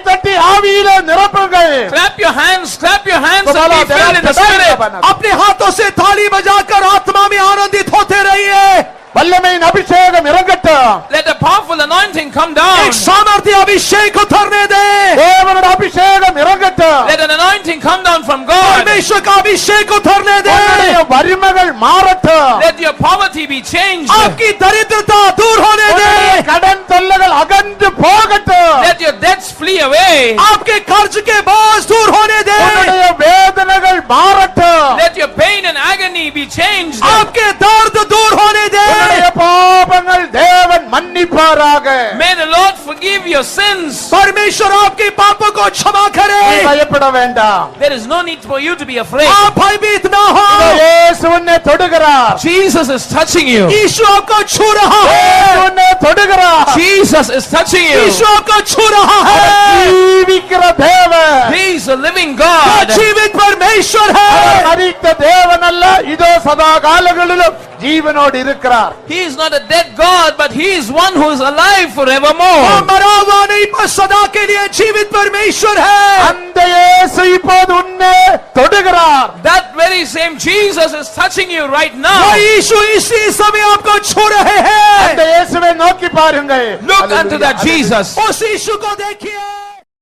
தட்டி ஆவியிலே நிரப்புங்கள். Clap your hands and be filled in the Spirit. अपने हाथों से थाली बजाकर आत्मा में आनंदित होते रहिए. வல்லமையின் அபிஷேகம் இறங்கட்டும். Let the powerful anointing come down. एक सामर्थ्य अभिषेक उतरने दे. தேவனுடைய அபிஷேகம் இறங்கட்டும். Let an anointing come down from God. परमेश्वर का अभिषेक उतरने दे. உன்னுடைய வறுமைகள் மாறட்டும். Let your poverty be changed. आपकी दरिद्रता दूर होने दे. உன்னுடைய கடன் தொல்லைகள் அகன்று போகட்டும். Let your debts flee away. आपके कर्ज के बोझ दूर होने दे. உன்னுடைய வேதனைகள் மாறட்டும். Let your pain and agony be changed. आपके दर्द दूर होने दे. உன்னுடைய பாவங்கள் தேவன் மன்னிப்பாராக. May the Lord forgive your sins. परमेश्वर आपके पापों को क्षमा நீ करे. பயப்பட வேண்டாம். There is no need for you to be afraid. आप भयभीत ना இதோ हो. இயேசு உன்னை தொடுகிறார். Jesus is touching you. यीशु आपको छू रहा இயேசு है. உன்னை தொடுகிறார். Jesus is touching you. यीशु आपको छू रहा है. ஜீவிக்கிற தேவன். He is a living वो God. जीवित परमेश्वर அவர் है. மரித்த தேவன் அல்ல, இதோ சதா காலங்களிலும் ஜீவனோடு இருக்கிறார். He is not a dead God, but He is one who is alive वो forevermore. मरा हुआ नहीं, पर सदा के लिए जीवित परमेश्वर है. அந்த இயேசு இப்போது உன்னை தொடுகிறார். That very same Jesus is touching you right वो now. यीशु इसी समय आपको छू रहे அந்த हैं. இயேசுவை நோக்கி பாருங்கள். Look unto that Jesus. उस यीशु को देखिए.